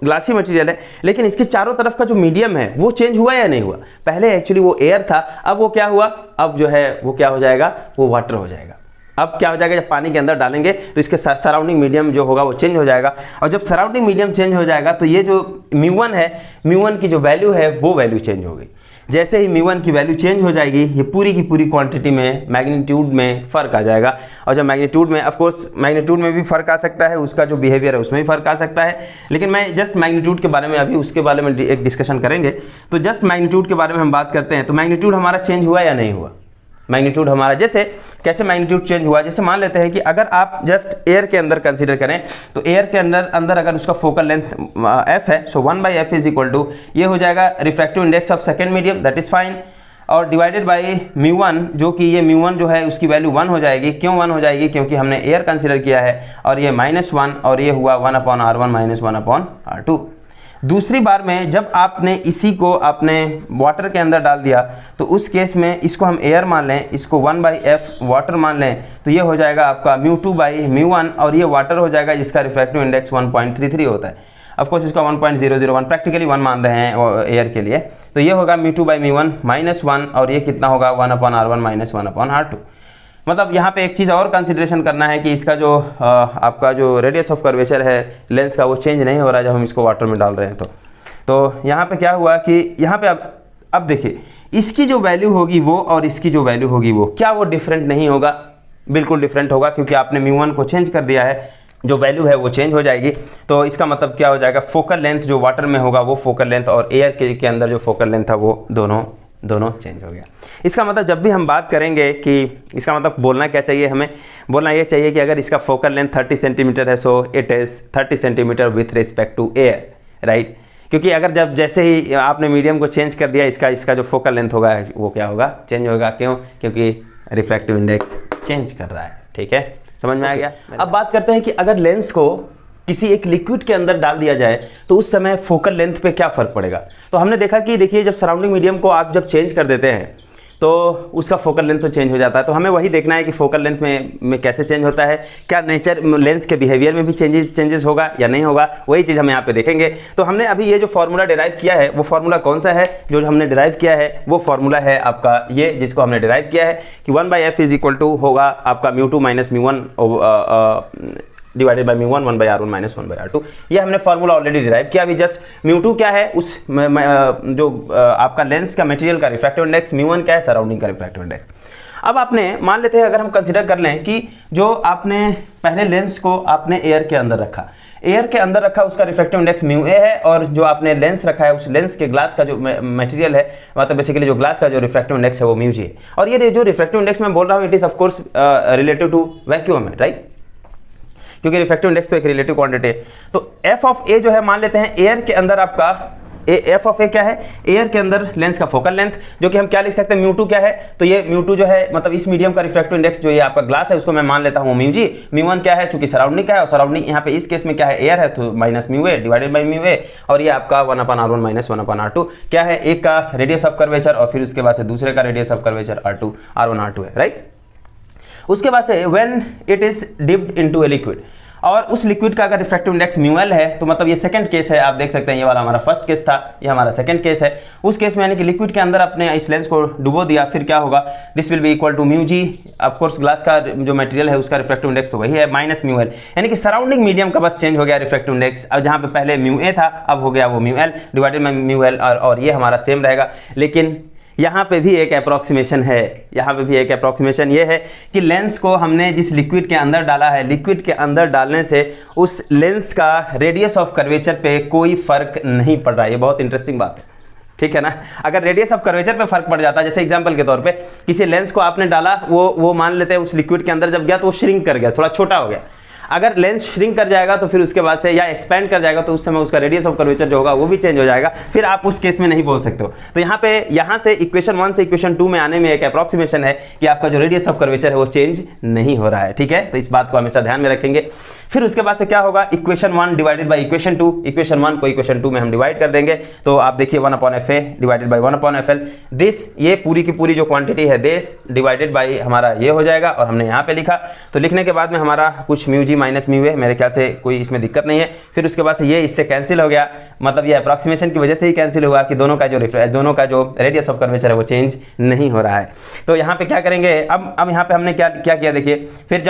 A: ग्लासी मटेरियल है, लेकिन इसके चारों तरफ का जो मीडियम है वो चेंज हुआ या नहीं हुआ? पहले एक्चुअली वो एयर था, अब वो क्या हुआ? अब जो है वो क्या हो जाएगा? वो वाटर हो जाएगा। अब क्या हो जाएगा? जब पानी के अंदर डालेंगे तो इसके सराउंडिंग मीडियम जो होगा वो चेंज हो जाएगा, और जब सराउंडिंग मीडियम चेंज हो जाएगा तो ये जो μ1 है, μ1 की जो वैल्यू है वो वैल्यू चेंज हो गई। जैसे ही μ1 की वैल्यू चेंज हो जाएगी, ये पूरी की पूरी क्वांटिटी में, मैग्नीट्यूड में फ़र्क आ जाएगा। और जब मैग्नीट्यूड में, ऑफ कोर्स मैग्नीट्यूड में भी फ़र्क आ सकता है, उसका जो बिहेवियर है उसमें भी फ़र्क आ सकता है, लेकिन मैं जस्ट मैग्नीट्यूड के बारे में अभी उसके बारे में एक डिस्कशन करेंगे। तो जस्ट मैग्नीट्यूड के बारे में हम बात करते हैं। तो मैग्नीट्यूड हमारा चेंज हुआ या नहीं हुआ? मैग्नीट्यूड हमारा, जैसे कैसे मैग्नीट्यूड चेंज हुआ? जैसे मान लेते हैं कि अगर आप जस्ट एयर के अंदर कंसीडर करें, तो एयर के अंदर अगर उसका फोकल लेंथ f है, सो 1/f इज इक्वल टू, ये हो जाएगा refractive index of second medium, that is fine, और डिवाइडेड बाई μ1, जो कि ये μ1 जो है उसकी वैल्यू 1 हो जाएगी। क्यों 1 हो जाएगी? क्योंकि हमने एयर कंसीडर किया है, और ये -1, और ये हुआ 1/r1 माइनस 1/r2। दूसरी बार में जब आपने इसी को आपने वाटर के अंदर डाल दिया, तो उस केस में इसको हम एयर मान लें, इसको 1/f वाटर मान लें, तो ये हो जाएगा आपका μ2/μ1, और ये वाटर हो जाएगा जिसका रिफ्रैक्टिव इंडेक्स 1.33 होता है। ऑफकोर्स इसका 1.001 प्रैक्टिकली 1 मान रहे हैं एयर के लिए, तो ये होगा μ2/μ1 -1, और ये कितना होगा? 1/r1 minus 1/r2। मतलब यहाँ पे एक चीज़ और कंसिडरेशन करना है कि इसका जो आपका जो रेडियस ऑफ कर्वेचर है लेंस का वो चेंज नहीं हो रहा है जब हम इसको वाटर में डाल रहे हैं। तो यहाँ पे क्या हुआ कि यहाँ पे अब देखिए इसकी जो वैल्यू होगी वो और इसकी जो वैल्यू होगी वो, क्या वो डिफरेंट नहीं होगा? बिल्कुल डिफरेंट होगा, क्योंकि आपने μ1 को चेंज कर दिया है, जो वैल्यू है वो चेंज हो जाएगी। तो इसका मतलब क्या हो जाएगा, फोकल लेंथ जो वाटर में होगा वो फोकल लेंथ और एयर के अंदर जो फोकल लेंथ था वो दोनों चेंज हो गया। इसका मतलब जब भी हम बात करेंगे कि इसका मतलब बोलना क्या चाहिए, हमें बोलना ये चाहिए कि अगर इसका फोकल लेंथ 30 सेंटीमीटर है so it is 30 centimetre with respect to air, right. क्योंकि अगर जब जैसे ही आपने मीडियम को चेंज कर दिया इसका जो फोकल लेंथ होगा वो क्या होगा, चेंज होगा। क्यों? क्योंकि रिफ्रैक्टिव इंडेक्स चेंज कर रहा है। ठीक है, समझ में आ गया। अब बात करते हैं कि अगर लेंस को किसी एक लिक्विड के अंदर डाल दिया जाए तो उस समय फोकल लेंथ पे क्या फ़र्क पड़ेगा। तो हमने देखा कि देखिए जब सराउंडिंग मीडियम को आप जब चेंज कर देते हैं तो उसका फोकल लेंथ तो चेंज हो जाता है। तो हमें वही देखना है कि फोकल लेंथ में कैसे चेंज होता है, क्या नेचर लेंस के बिहेवियर में भी चेंजेस होगा या नहीं होगा, वही चीज़ हम यहाँ पे देखेंगे। तो हमने अभी ये जो फार्मूला डिराइव किया है वो फार्मूला कौन सा है, जो हमने डिराइव किया है वो फार्मूला है आपका ये, जिसको हमने डिराइव किया है कि 1/f इज इक्वल टू होगा आपका μ2 minus μ1 divided by μ1 1/r1 minus 1/r2। ये हमने फार्मूला ऑलरेडी डिराइव किया। अभी जस्ट μ2 क्या है, उस जो आपका लेंस का मटेरियल का रिफ्रैक्टिव इंडेक्स, μ1 क्या है, सराउंडिंग का रिफ्रैक्टिव इंडेक्स। अब आपने मान लेते हैं, अगर हम कंसिडर कर लें कि जो आपने पहले लेंस को आपने एयर के अंदर रखा, उसका रिफ्रैक्टिव इंडेक्स μa है, और जो आपने लेंस रखा है उस लेंस के ग्लास का जो मटेरियल है, मतलब बेसिकली जो ग्लास का जो रिफ्रैक्टिव इंडेक्स है वो μg है। और ये जो रिफ्रैक्टिव इंडेक्स मैं बोल रहा हूँ it is of course relative to vacuum है, राइट, क्योंकि रिफ्रैक्टिव इंडेक्स तो एक रिलेटिव क्वांटिटी है। तो एफ ऑफ ए जो है, मान लेते हैं एयर के अंदर आपका एफ ऑफ ए क्या है, एयर के अंदर लेंस का फोकल लेंथ, जो कि हम क्या लिख सकते हैं, μ2 क्या है, तो ये μ2 जो है मतलब इस मीडियम का रिफ्रैक्टिव इंडेक्स जो ये आपका ग्लास है उसको मैं मान लेता हूँ μg। μ1 क्या है, चूंकि सराउंडिंग का है और सराउंडिंग यहाँ पे इस केस में क्या है, एयर है, तो minus μa divided by μa, और ये आपका 1/r1 माइनस 1/r2 क्या है, एक का रेडियस ऑफ कर्वेचर और फिर उसके बाद से दूसरे का radius of curvature r1 r2 है, राइट। उसके बाद से when it is dipped into a liquid, और उस लिक्विड का अगर रिफ्रैक्टिव इंडेक्स μl है, तो मतलब ये सेकंड केस है, आप देख सकते हैं ये वाला हमारा फर्स्ट केस था, ये हमारा सेकंड केस है। उस केस में यानी कि लिक्विड के अंदर अपने इस लेंस को डुबो दिया, फिर क्या होगा, this will be equal to μg, of course glass का जो मटेरियल है उसका रिफ्रैक्टिव इंडेक्स तो वही है, माइनस μl, यानी कि सराउंडिंग मीडियम का बस चेंज हो गया रिफ्रैक्टिव इंडेक्स। अब जहाँ पे पहले μa था अब हो गया वो μl डिवाइडेड बाई μl, और ये हमारा सेम रहेगा। लेकिन यहाँ पे भी एक अप्रॉक्सीमेशन है, ये है कि लेंस को हमने जिस लिक्विड के अंदर डाला है, लिक्विड के अंदर डालने से उस लेंस का रेडियस ऑफ कर्वेचर पे कोई फर्क नहीं पड़ रहा है। ये बहुत इंटरेस्टिंग बात है, ठीक है ना। अगर रेडियस ऑफ कर्वेचर पे फर्क पड़ जाता, जैसे एग्जांपल के तौर पे किसी लेंस को आपने डाला, वो मान लेते हैं उस लिक्विड के अंदर जब गया तो वो श्रिंक कर गया, थोड़ा छोटा हो गया। अगर लेंस श्रिंक कर जाएगा तो फिर उसके बाद से या एक्सपैंड कर जाएगा तो उस समय उसका रेडियस ऑफ कर्वेचर जो होगा वो भी चेंज हो जाएगा, फिर आप उस केस में नहीं बोल सकते हो। तो यहाँ से इक्वेशन 1 से इक्वेशन 2 में आने में एक अप्रॉक्सीमेशन है कि आपका जो रेडियस ऑफ कर्वेचर है वो चेंज नहीं हो रहा है, ठीक है। तो इस बात को हमेशा ध्यान में रखेंगे। फिर उसके बाद से क्या होगा, equation 1 divided by equation 2, equation 1 को इक्वेशन 2 में हम डिवाइड कर देंगे। तो आप देखिए 1/fa divided by 1/fl, this ये पूरी की पूरी जो क्वांटिटी है दिस डिवाइडेड बाई हमारा ये हो जाएगा, और हमने यहाँ पे लिखा। तो लिखने के बाद में हमारा कुछ μg माइनस μa, मेरे ख्याल से कोई इसमें दिक्कत नहीं है। फिर उसके बाद से ये इससे कैंसिल हो गया, मतलब ये अप्रॉक्सीमेशन की वजह से ही कैंसिल हुआ कि दोनों का जो रेडियस ऑफ कर्वेचर है वो चेंज नहीं हो रहा है। तो यहाँ पे क्या करेंगे, अब यहाँ पे हमने क्या किया देखिए। फिर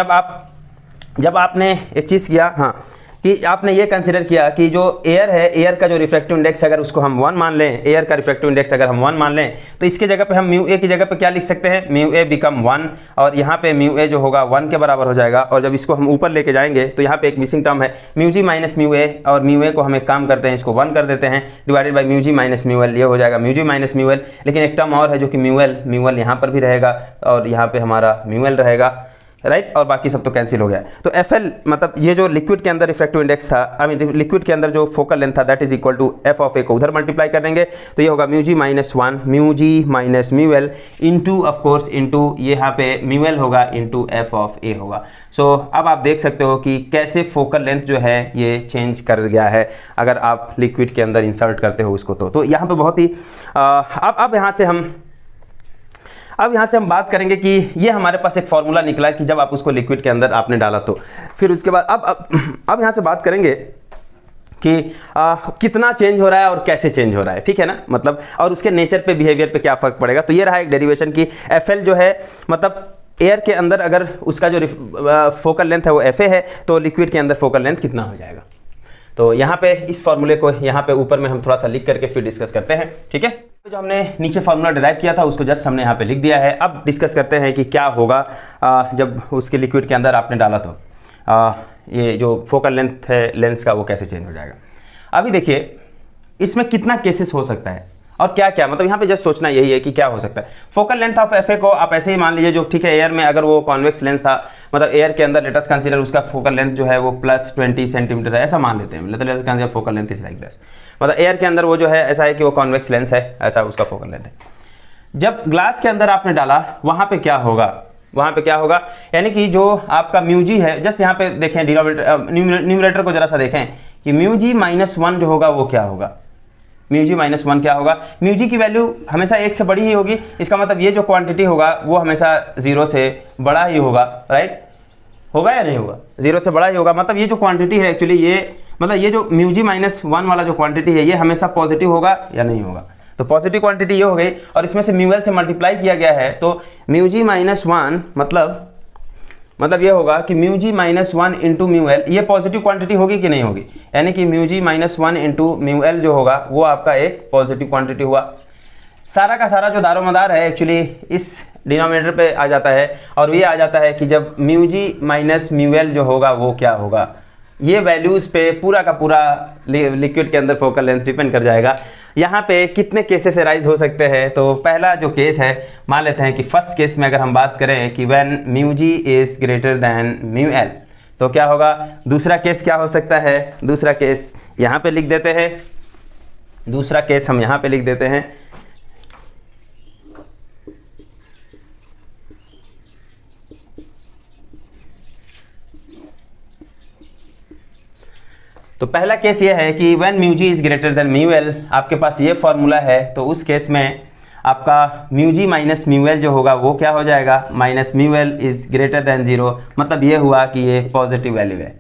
A: जब आपने एक चीज़ किया, हाँ, कि आपने ये कंसिडर किया कि जो एयर है, एयर का जो रिफ्रैक्टिव इंडेक्स अगर उसको हम 1 मान लें, एयर का रिफ्रैक्टिव इंडेक्स अगर हम 1 मान लें, तो इसके जगह पे हम μa की जगह पे क्या लिख सकते हैं, μa बिकम 1, और यहाँ पे μa जो होगा 1 के बराबर हो जाएगा। और जब इसको हम ऊपर लेके जाएंगे तो यहाँ पे एक मिसिंग टर्म है μg माइनस μa, और μa को हम एक काम करते हैं, इसको 1 कर देते हैं, divided by μg minus μl, ये हो जाएगा μg माइनस μl। लेकिन एक टर्म और है जो कि μl यहाँ पर भी रहेगा और यहाँ पे हमारा μl रहेगा, राइट, और बाकी सब तो कैंसिल हो गया। तो FL मतलब ये जो लिक्विड के अंदर रिफ्रैक्टिव इंडेक्स था, आई मीन लिक्विड के अंदर जो फोकल लेंथ था, that is equal to F of A को उधर मल्टीप्लाई कर देंगे तो ये होगा μg minus 1 μg minus μl into of course into यहाँ पे μl होगा इंटू एफ ऑफ ए होगा। सो अब आप देख सकते हो कि कैसे फोकल लेंथ जो है ये चेंज कर गया है अगर आप लिक्विड के अंदर इंसर्ट करते हो उसको। तो यहाँ पे बहुत ही अब यहाँ से हम बात करेंगे कि ये हमारे पास एक फॉर्मूला निकला कि जब आप उसको लिक्विड के अंदर आपने डाला तो फिर उसके बाद अब यहाँ से बात करेंगे कि कितना चेंज हो रहा है और कैसे चेंज हो रहा है, ठीक है ना, मतलब और उसके नेचर पे, बिहेवियर पे क्या फ़र्क पड़ेगा। तो ये रहा एक डेरिवेशन की FL जो है मतलब एयर के अंदर अगर उसका जो फोकल लेंथ है वो एफ ए है, तो लिक्विड के अंदर फोकल लेंथ कितना हो जाएगा। तो यहाँ पे इस फॉर्मूले को यहाँ पे ऊपर में हम थोड़ा सा लिख करके फिर डिस्कस करते हैं, ठीक है। जो हमने नीचे फार्मूला डिराइव किया था उसको जस्ट हमने यहाँ पे लिख दिया है। अब डिस्कस करते हैं कि क्या होगा जब उसके लिक्विड के अंदर आपने डाला तो ये जो फोकल लेंथ है लेंस का वो कैसे चेंज हो जाएगा। अभी देखिए इसमें कितना केसेस हो सकता है और क्या क्या, मतलब यहाँ पे जस्ट सोचना यही है कि क्या हो सकता है। Focal length of F A को आप ऐसे ही मान लीजिए, जो ठीक है एयर में अगर वो कॉन्वेक्स लेंस था, मतलब एयर के अंदर लेट अस कंसीडर उसका फोकल लेंथ जो है वो +20 सेंटीमीटर है, ऐसा मान लेते हैं। Late us consider focal length is like this, मतलब एयर के अंदर वो जो है ऐसा है कि वो कॉन्वेक्स लेंस है, ऐसा उसका फोकल लेंथ है। जब ग्लास के अंदर आपने डाला वहाँ पे क्या होगा, वहाँ पे क्या होगा, यानी कि जो आपका म्यूजी है, जस्ट यहाँ पे देखें न्यूमरेटर को जरा सा देखें कि म्यूजी -1 जो होगा वो क्या होगा, म्यूजी -1 क्या होगा। म्यूजी की वैल्यू हमेशा 1 से बड़ी ही होगी, इसका मतलब ये जो क्वांटिटी होगा वो हमेशा 0 से बड़ा ही होगा, राइट, होगा या नहीं होगा, 0 से बड़ा ही होगा। मतलब ये जो क्वांटिटी है एक्चुअली ये, मतलब ये जो म्यूजी -1 वाला जो क्वांटिटी है ये हमेशा पॉजिटिव होगा या नहीं होगा। तो पॉजिटिव क्वांटिटी ये हो गई और इसमें से म्यूएल से मल्टीप्लाई किया गया है, तो म्यूजी -1 मतलब ये होगा कि म्यूजी -1 इंटू म्यूएल, ये पॉजिटिव क्वांटिटी होगी कि नहीं होगी, यानी कि म्यूजी -1 इंटू म्यूएल जो होगा वो आपका एक पॉजिटिव क्वांटिटी हुआ। सारा का सारा जो दारोमदार है एक्चुअली इस डिनोमिनेटर पे आ जाता है और ये आ जाता है कि जब म्यूजी माइनस म्यूएल जो होगा वो क्या होगा, ये वैल्यूज़ पे पूरा का पूरा लिक्विड के अंदर फोकल लेंथ डिपेंड कर जाएगा। यहाँ पे कितने केसेस राइज हो सकते हैं, तो पहला जो केस है मान लेते हैं कि फर्स्ट केस में अगर हम बात करें कि व्हेन म्यूजी इज ग्रेटर दैन म्यूएल, तो क्या होगा। दूसरा केस क्या हो सकता है, दूसरा केस यहाँ पे लिख देते हैं, दूसरा केस हम यहाँ पे लिख देते हैं। तो पहला केस ये है कि व्हेन म्यूजी इज ग्रेटर देन म्यूएल, आपके पास ये फॉर्मूला है, तो उस केस में आपका म्यूजी माइनस म्यूएल जो होगा वो क्या हो जाएगा, माइनस म्यूएल इज ग्रेटर देन 0, मतलब ये हुआ कि ये पॉजिटिव वैल्यू है।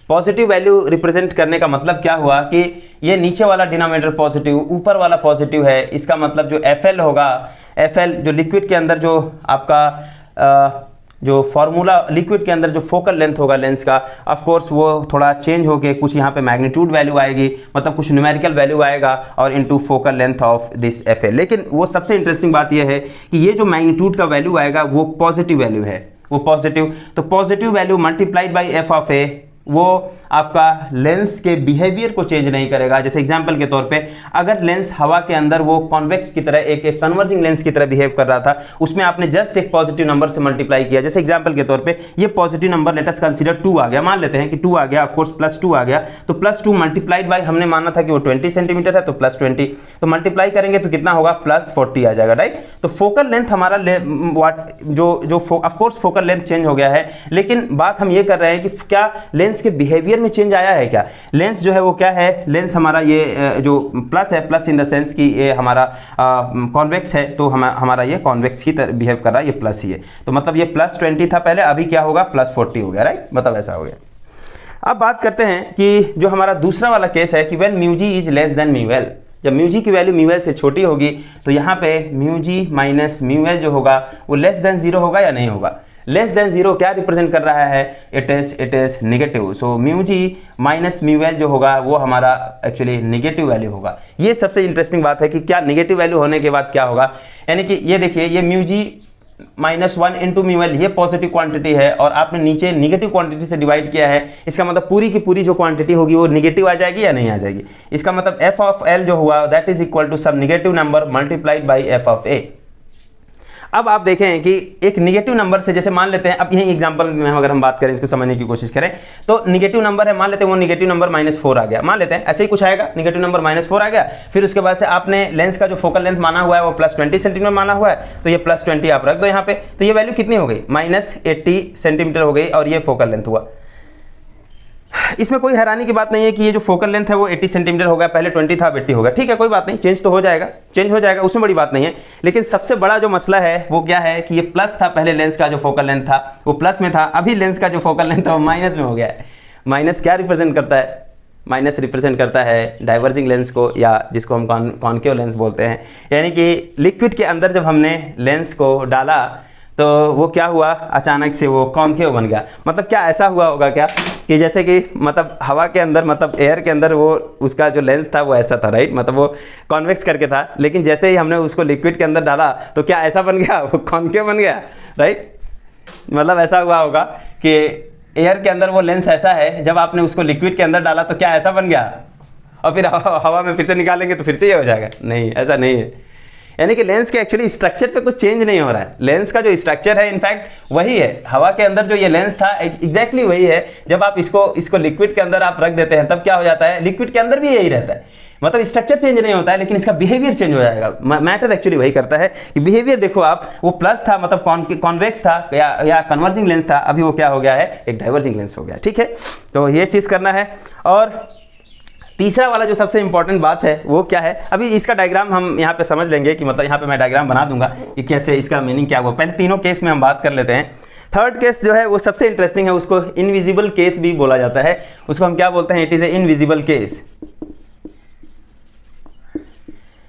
A: पॉजिटिव वैल्यू रिप्रेजेंट करने का मतलब क्या हुआ कि ये नीचे वाला डिनोमिनेटर पॉजिटिव, ऊपर वाला पॉजिटिव है, इसका मतलब जो एफ होगा, एफ जो लिक्विड के अंदर जो आपका जो फॉर्मूला लिक्विड के अंदर जो फोकल लेंथ होगा लेंस का, ऑफ कोर्स वो थोड़ा चेंज होके कुछ यहाँ पे मैग्नीट्यूड वैल्यू आएगी, मतलब कुछ न्यूमेरिकल वैल्यू आएगा और into focal length of this F A. लेकिन वो सबसे इंटरेस्टिंग बात ये है कि ये जो मैग्नीट्यूड का वैल्यू आएगा वो पॉजिटिव वैल्यू है, वो पॉजिटिव, तो positive value multiplied by F of A वो आपका लेंस के बिहेवियर को चेंज नहीं करेगा। जैसे एग्जांपल के तौर पे अगर लेंस हवा के अंदर वो कॉन्वेक्स की तरह एक कन्वर्जिंग लेंस की तरह बिहेव कर रहा था, उसमें आपने जस्ट एक पॉजिटिव नंबर से मल्टीप्लाई किया। जैसे एग्जांपल के तौर पे ये positive number late us consider 2 आ गया, मान लेते हैं कि 2 आ गया, ऑफ कोर्स +2 आ गया, तो +2 मल्टीप्लाइड बाय हमने माना था कि वो 20 सेंटीमीटर है, तो +20, तो मल्टीप्लाई करेंगे तो कितना होगा, +40 आ जाएगा, राइट। तो फोकल लेंथ हमारा जो of course focal length change हो गया है, लेकिन बात हम ये कर रहे हैं कि क्या लेंस के बिहेवियर में चेंज आया है क्या। लेंस जो है वो क्या है, लेंस हमारा ये जो प्लस है, प्लस इन द सेंस कि ये हमारा कॉन्वेक्स है, तो हमारा ये कॉन्वेक्स की तरह बिहेव कर रहा है, ये प्लस ही है, तो मतलब ये +20 था पहले, अभी क्या होगा, +40 हो गया, राइट, मतलब ऐसा हो गया। अब बात करते हैं कि जो हमारा दूसरा वाला केस है कि व्हेन म्यूजी इज लेस देन म्यूएल, जब म्यूजी की वैल्यू म्यूएल से छोटी होगी, तो यहाँ पे म्यूजी माइनस म्यूएल जो होगा वो लेस देन 0 होगा या नहीं होगा। लेस देन 0 क्या रिप्रेजेंट कर रहा है, it is negative, so mu g minus mu l जो होगा वो हमारा एक्चुअली नेगेटिव वैल्यू होगा। ये सबसे इंटरेस्टिंग बात है कि क्या नेगेटिव वैल्यू होने के बाद क्या होगा, यानी कि ये देखिए ये म्यूजी -1 इंटू म्यूएल ये पॉजिटिव क्वांटिटी है और आपने नीचे नेगेटिव क्वांटिटी से डिवाइड किया है, इसका मतलब पूरी की पूरी जो क्वांटिटी होगी वो नेगेटिव आ जाएगी या नहीं आ जाएगी। इसका मतलब एफ ऑफ एल जो हुआ that is equal to some negative number multiplied by F of A. अब आप देखें कि एक निगेटिव नंबर से, जैसे मान लेते हैं, अब यही एग्जांपल में अगर हम बात करें, इसको समझने की कोशिश करें, तो निगेटिव नंबर है, मान लेते हैं वो निगेटिव नंबर -4 आ गया, मान लेते हैं ऐसे ही कुछ आएगा, निगेटिव नंबर -4 आ गया, फिर उसके बाद से आपने लेंस का जो फोकल लेंथ माना हुआ है वो +20 सेंटीमीटर माना हुआ है, तो ये +20 आप रख दो यहाँ पे, तो ये वैल्यू कितनी हो गई, -80 सेंटीमीटर हो गई और ये फोकल लेंथ हुआ। इसमें कोई हैरानी की बात नहीं है कि ये जो फोकल लेंथ है वो 80 सेंटीमीटर हो गया, पहले 20 था अब 80 होगा, ठीक है, कोई बात नहीं, चेंज तो हो जाएगा, चेंज हो जाएगा, उसमें बड़ी बात नहीं है। लेकिन सबसे बड़ा जो मसला है वो क्या है कि ये प्लस था, पहले लेंस का जो फोकल लेंथ था वो प्लस में था, अभी लेंस का जो फोकल लेंथ था वो माइनस में हो गया है। माइनस क्या रिप्रेजेंट करता है, माइनस रिप्रेजेंट करता है डाइवर्जिंग लेंस को, या जिसको हम कॉन्केव लेंस बोलते हैं, यानी कि लिक्विड के अंदर जब हमने लेंस को डाला तो वो क्या हुआ, अचानक से वो कॉन्केव बन गया। मतलब क्या ऐसा हुआ होगा क्या कि जैसे कि मतलब हवा के अंदर, मतलब एयर के अंदर वो उसका जो लेंस था वो ऐसा था, राइट, मतलब वो कॉन्वेक्स करके था, लेकिन जैसे ही हमने उसको लिक्विड के अंदर डाला तो क्या ऐसा बन गया, वो कॉन्केव बन गया, राइट। मतलब ऐसा हुआ होगा कि एयर के अंदर वो लेंस ऐसा है, जब आपने उसको लिक्विड के अंदर डाला तो क्या ऐसा बन गया, और फिर हवा में फिर से निकालेंगे तो फिर से ये हो जाएगा। नहीं, ऐसा नहीं है। यानी कि लेंस के एक्चुअली स्ट्रक्चर पे कुछ चेंज नहीं हो रहा है। लेंस का जो स्ट्रक्चर है इनफैक्ट वही है, हवा के अंदर जो ये लेंस था एग्जैक्टली वही है। जब आप इसको लिक्विड के अंदर आप रख देते हैं तब क्या हो जाता है, लिक्विड के अंदर भी यही रहता है। मतलब स्ट्रक्चर चेंज नहीं होता है, लेकिन इसका बिहेवियर चेंज हो जाएगा। मैटर एक्चुअली वही करता है कि बिहेवियर देखो आप, वो प्लस था मतलब कॉन्वेक्स था या कन्वर्जिंग लेंस था, अभी वो क्या हो गया है, एक डाइवर्जिंग लेंस हो गया। ठीक है, तो ये चीज़ करना है। और तीसरा वाला जो सबसे इंपॉर्टेंट बात है वो क्या है, अभी इसका डायग्राम हम यहाँ पे समझ लेंगे कि मतलब यहाँ पे मैं डायग्राम बना दूंगा कि कैसे इसका मीनिंग क्या हुआ। पहले तीनों केस में हम बात कर लेते हैं। थर्ड केस जो है वो सबसे इंटरेस्टिंग है, उसको इनविजिबल केस भी बोला जाता है। उसको हम क्या बोलते हैं, it is a invisible case.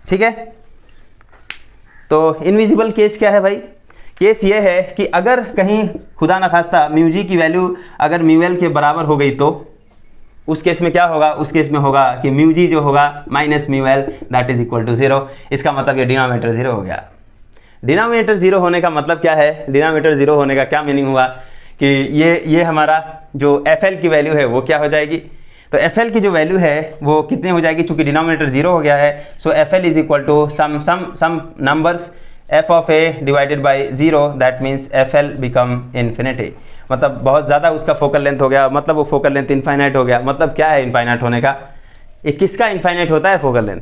A: ठीक है, तो इनविजिबल केस क्या है भाई, केस ये है कि अगर कहीं खुदा न खास्ता म्यू जी की वैल्यू अगर म्यू एल के बराबर हो गई तो उस केस में क्या होगा, उस केस में होगा कि म्यू जी जो होगा minus mu l that is equal to 0। इसका मतलब ये डिनोमिनेटर 0 हो गया। डिनोमिनेटर 0 होने का मतलब क्या है, डिनोमिनेटर 0 होने का क्या मीनिंग हुआ कि ये हमारा जो एफ एल की वैल्यू है वो क्या हो जाएगी, तो एफ एल की जो वैल्यू है वो कितनी हो जाएगी, चूंकि डिनोमिनेटर 0 हो गया है। So F L is equal to some numbers F of A divided by 0, that means F L become infinity. मतलब बहुत ज़्यादा उसका फोकल लेंथ हो गया, मतलब वो फोकल लेंथ इनफाइनाइट हो गया। मतलब क्या है इनफाइनाइट होने का, ये किसका इनफाइनाइट होता है फोकल लेंथ,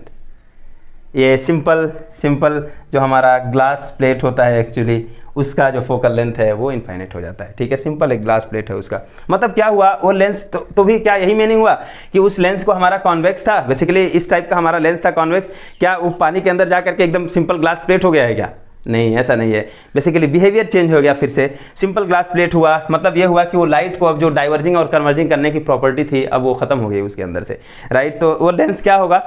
A: ये सिंपल जो हमारा ग्लास प्लेट होता है एक्चुअली उसका जो फोकल लेंथ है वो इनफाइनाइट हो जाता है। ठीक है, सिंपल एक ग्लास प्लेट है उसका। मतलब क्या हुआ, वो लेंस तो भी क्या यही मीनिंग हुआ कि उस लेंस को हमारा कॉन्वेक्स था, बेसिकली इस टाइप का हमारा लेंस था कॉन्वेक्स, क्या वो पानी के अंदर जा करके एकदम सिंपल ग्लास प्लेट हो गया है क्या, नहीं, ऐसा नहीं है। बेसिकली बिहेवियर चेंज हो गया, फिर से सिंपल ग्लास प्लेट हुआ। मतलब ये हुआ कि वो लाइट को अब जो डाइवर्जिंग और कन्वर्जिंग करने की प्रॉपर्टी थी अब वो खत्म हो गई उसके अंदर से, राइट। तो वो लेंस क्या होगा,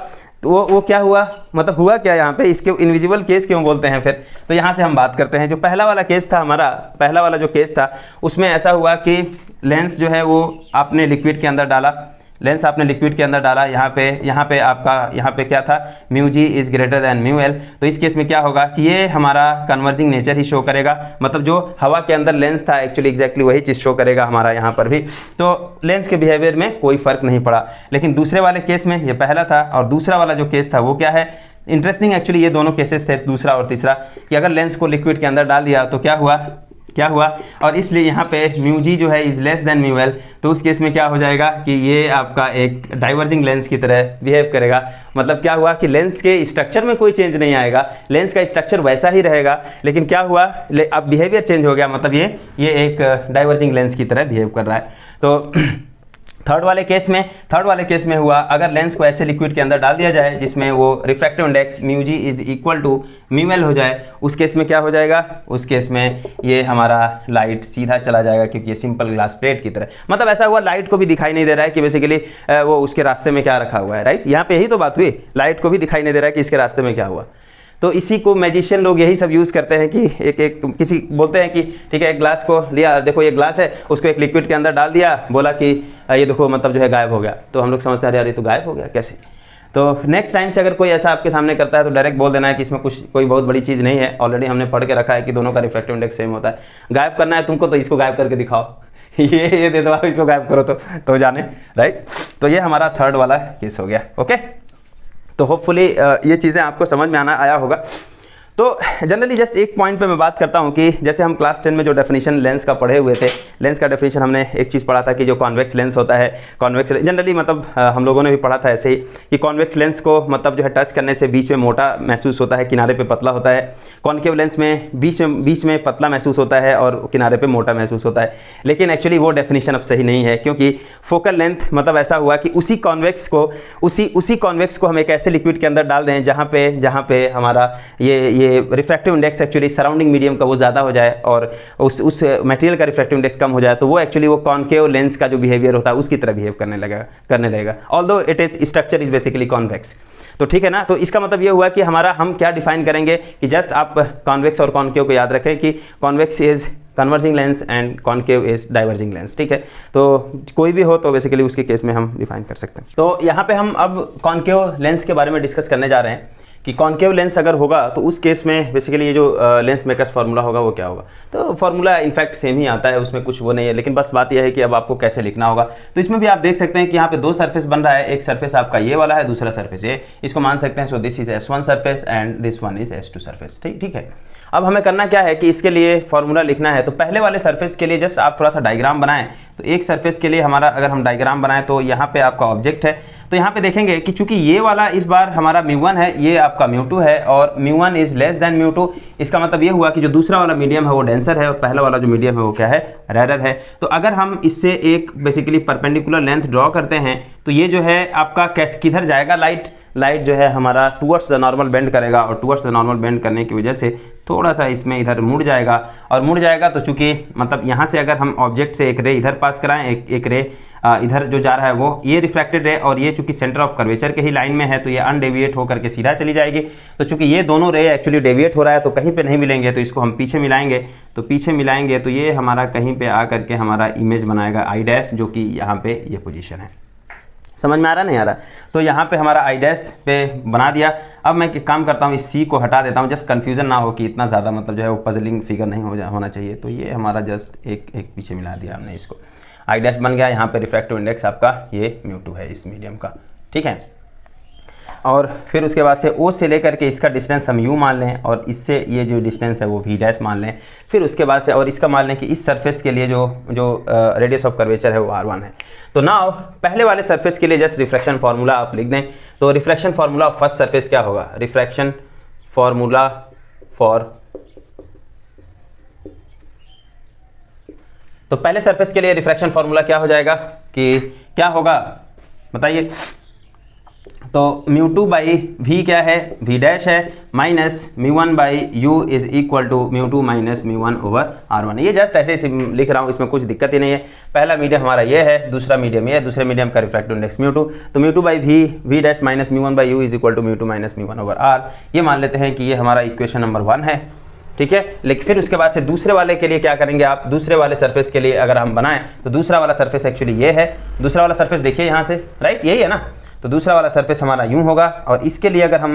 A: तो वो क्या हुआ, मतलब हुआ क्या यहाँ पे, इसके इनविजिबल केस क्यों बोलते हैं फिर, तो यहाँ से हम बात करते हैं। जो पहला वाला केस था हमारा, पहला वाला जो केस था उसमें ऐसा हुआ कि लेंस जो है वो आपने लिक्विड के अंदर डाला, लेंस आपने लिक्विड के अंदर डाला, यहाँ पे आपका यहाँ पे क्या था, mu g is greater than mu l. तो इस केस में क्या होगा कि ये हमारा कन्वर्जिंग नेचर ही शो करेगा, मतलब जो हवा के अंदर लेंस था एक्चुअली एग्जैक्टली वही चीज़ शो करेगा हमारा यहाँ पर भी। तो लेंस के बिहेवियर में कोई फर्क नहीं पड़ा। लेकिन दूसरे वाले केस में, ये पहला था और दूसरा वाला जो केस था वो क्या है, इंटरेस्टिंग एक्चुअली ये दोनों केसेस थे, दूसरा और तीसरा, कि अगर लेंस को लिक्विड के अंदर डाल दिया तो क्या हुआ, और इसलिए यहाँ पे म्यू जी जो है is less than mu l. तो उस केस में क्या हो जाएगा कि ये आपका एक डाइवर्जिंग लेंस की तरह बिहेव करेगा। मतलब क्या हुआ कि लेंस के स्ट्रक्चर में कोई चेंज नहीं आएगा, लेंस का स्ट्रक्चर वैसा ही रहेगा, लेकिन क्या हुआ, अब बिहेवियर चेंज हो गया, मतलब ये एक डाइवर्जिंग लेंस की तरह बिहेव कर रहा है। तो थर्ड वाले केस में हुआ, अगर लेंस को ऐसे लिक्विड के अंदर डाल दिया जाए जिसमें वो refractive index mu g is equal to mu l हो जाए, उस केस में क्या हो जाएगा, उस केस में ये हमारा लाइट सीधा चला जाएगा, क्योंकि ये सिंपल ग्लास प्लेट की तरह। मतलब ऐसा हुआ लाइट को भी दिखाई नहीं दे रहा है कि बेसिकली वो उसके रास्ते में क्या रखा हुआ है, राइट। यहाँ पे यही तो बात हुई, लाइट को भी दिखाई नहीं दे रहा है कि इसके रास्ते में क्या हुआ। तो इसी को मैजिशियन लोग यही सब यूज़ करते हैं कि एक किसी बोलते हैं कि ठीक है, एक ग्लास को लिया, देखो ये ग्लास है, उसको एक लिक्विड के अंदर डाल दिया, बोला कि ये देखो मतलब जो है गायब हो गया। तो हम लोग समझते हैं यार ये तो गायब हो गया कैसे। तो नेक्स्ट टाइम से अगर कोई ऐसा आपके सामने करता है तो डायरेक्ट बोल देना है कि इसमें कोई बहुत बड़ी चीज़ नहीं है, ऑलरेडी हमने पढ़ के रखा है कि दोनों का रिफ्रैक्टिव इंडेक्स सेम होता है। गायब करना है तुमको तो इसको गायब करके दिखाओ, ये दे दो, इसको गायब करो तो जाने, राइट। तो ये हमारा थर्ड वाला केस हो गया। ओके, तो होपफुली ये चीज़ें आपको समझ में आया होगा। तो जनरली जस्ट एक पॉइंट पे मैं बात करता हूँ कि जैसे हम क्लास 10 में जो डेफिनेशन लेंस का पढ़े हुए थे, लेंस का डेफिनेशन हमने एक चीज़ पढ़ा था कि जो कॉन्वेक्स लेंस होता है, कॉन्वेक्स जनरली मतलब हम लोगों ने भी पढ़ा था ऐसे ही कि कॉन्वेक्स लेंस को मतलब जो है टच करने से बीच में मोटा महसूस होता है, किनारे पे पतला होता है। कॉन्केव लेंस में बीच में पतला महसूस होता है और किनारे पे मोटा महसूस होता है। लेकिन एक्चुअली वो डेफिनेशन अब सही नहीं है, क्योंकि फोकल लेंथ मतलब ऐसा हुआ कि उसी कॉन्वेक्स को हम एक ऐसे लिक्विड के अंदर डाल दें जहाँ पे हमारा ये refractive index actually surrounding medium का वो ज़्यादा हो जाए और उस मटेरियल का रिफ्रैक्टिव इंडेक्स कम हो जाए, तो वो एक्चुअली वो कॉन्केव लेंस का जो बिहेवियर होता है उसकी तरह बिहेव करने लगेगा। Although it is structure is basically convex. तो ठीक है ना। तो इसका मतलब ये हुआ कि हमारा हम क्या डिफाइन करेंगे कि जस्ट आप कॉन्वेक्स और कॉन्केव को याद रखें कि convex is converging lens and concave is diverging lens, ठीक है। तो कोई भी हो तो बेसिकली उसके केस में हम डिफाइन कर सकते हैं। तो यहाँ पे हम अब कॉन्केव लेंस के बारे में डिस्कस करने जा रहे हैं कि कॉन्केव लेंस अगर होगा तो उस केस में बेसिकली ये जो लेंस मेकर्स फार्मूला होगा वो क्या होगा। तो फार्मूला इनफैक्ट सेम ही आता है, उसमें कुछ वो नहीं है, लेकिन बस बात यह है कि अब आपको कैसे लिखना होगा। तो इसमें भी आप देख सकते हैं कि यहाँ पे दो सरफेस बन रहा है, एक सरफेस आपका ये वाला है, दूसरा सरफेस ये, इसको मान सकते हैं। सो this is S1 surface and this one is S2 surface, ठीक है। अब हमें करना क्या है कि इसके लिए फॉर्मूला लिखना है। तो पहले वाले सरफेस के लिए जस्ट आप थोड़ा सा डायग्राम बनाएं। तो एक सरफेस के लिए हमारा अगर हम डायग्राम बनाएं तो यहाँ पे आपका ऑब्जेक्ट है, तो यहाँ पे देखेंगे कि चूंकि ये वाला इस बार हमारा μ1 है, ये आपका μ2 है और μ1 इज लेस देन μ2। इसका मतलब ये हुआ कि जो दूसरा वाला मीडियम है वो डेंसर है और पहला वाला जो मीडियम है वो क्या है, रेरर है। तो अगर हम इससे एक बेसिकली परपेंडिकुलर लेंथ ड्रॉ करते हैं तो ये जो है आपका किधर जाएगा, लाइट जो है हमारा टुवर्ड्स द नॉर्मल बेंड करेगा और टुवर्ड्स द नॉर्मल बेंड करने की वजह से थोड़ा सा इसमें इधर मुड़ जाएगा। और मुड़ जाएगा तो चूंकि मतलब यहाँ से अगर हम ऑब्जेक्ट से एक रे इधर पास कराएं, एक रे इधर जो जा रहा है वो ये रिफ्रैक्टेड रे, और ये चूंकि सेंटर ऑफ कर्वेचर के ही लाइन में है तो ये अनडेविएट होकर के सीधा चली जाएगी। तो चूंकि ये दोनों रे एक्चुअली डेविएट हो रहा है तो कहीं पे नहीं मिलेंगे, तो इसको हम पीछे मिलाएंगे। तो पीछे मिलाएंगे तो ये हमारा कहीं पे आ करके हमारा इमेज बनाएगा आई डैश, जो कि यहाँ पे ये पोजीशन है। समझ में आ रहा नहीं आ रहा? तो यहाँ पे हमारा आई डैश पे बना दिया। अब मैं एक काम करता हूँ, इस सी को हटा देता हूँ, जस्ट कन्फ्यूजन ना हो कि इतना ज़्यादा मतलब जो है वो पजलिंग फिगर नहीं होना चाहिए। तो ये हमारा जस्ट एक पीछे मिला दिया हमने इसको, आई डैश बन गया। यहाँ पे रिफ्रैक्टिव इंडेक्स आपका ये μ2 है इस मीडियम का, ठीक है। और फिर उसके बाद से O से लेकर के इसका डिस्टेंस हम U मान लें और इससे ये जो डिस्टेंस है वो V डैश मान लें। फिर उसके बाद से और इसका मान लें कि इस सरफेस के लिए जो रेडियस ऑफ कर्वेचर है वो R1 है। तो नाउ पहले वाले सरफेस के लिए जस्ट रिफ्रैक्शन फार्मूला आप लिख दें। तो refraction formula of first surface क्या होगा, रिफ्रैक्शन फार्मूला फॉर, तो पहले सरफेस के लिए रिफ्रैक्शन फार्मूला क्या हो जाएगा कि क्या होगा बताइए। तो μ2 बाई V क्या है, V डैश है, minus μ1 by U is equal to μ2 minus μ1 over R1। ये जस्ट ऐसे ही लिख रहा हूँ, इसमें कुछ दिक्कत ही नहीं है। पहला मीडियम हमारा ये है, दूसरा मीडियम ये है, दूसरे मीडियम का रिफ्रैक्टिव इंडेक्स μ2। तो μ2 by V dash minus μ1 by U is equal to μ2 minus μ1 over R। ये मान लेते हैं कि ये हमारा इक्वेशन नंबर 1 है, ठीक है। लेकिन फिर उसके बाद से दूसरे वाले के लिए क्या करेंगे आप, दूसरे वाले सरफेस के लिए अगर हम बनाएं तो दूसरा वाला सरफेस एक्चुअली ये है। दूसरा वाला सरफेस देखिए यहाँ से, राइट, यही है ना। तो दूसरा वाला सरफेस हमारा यूं होगा। और इसके लिए अगर हम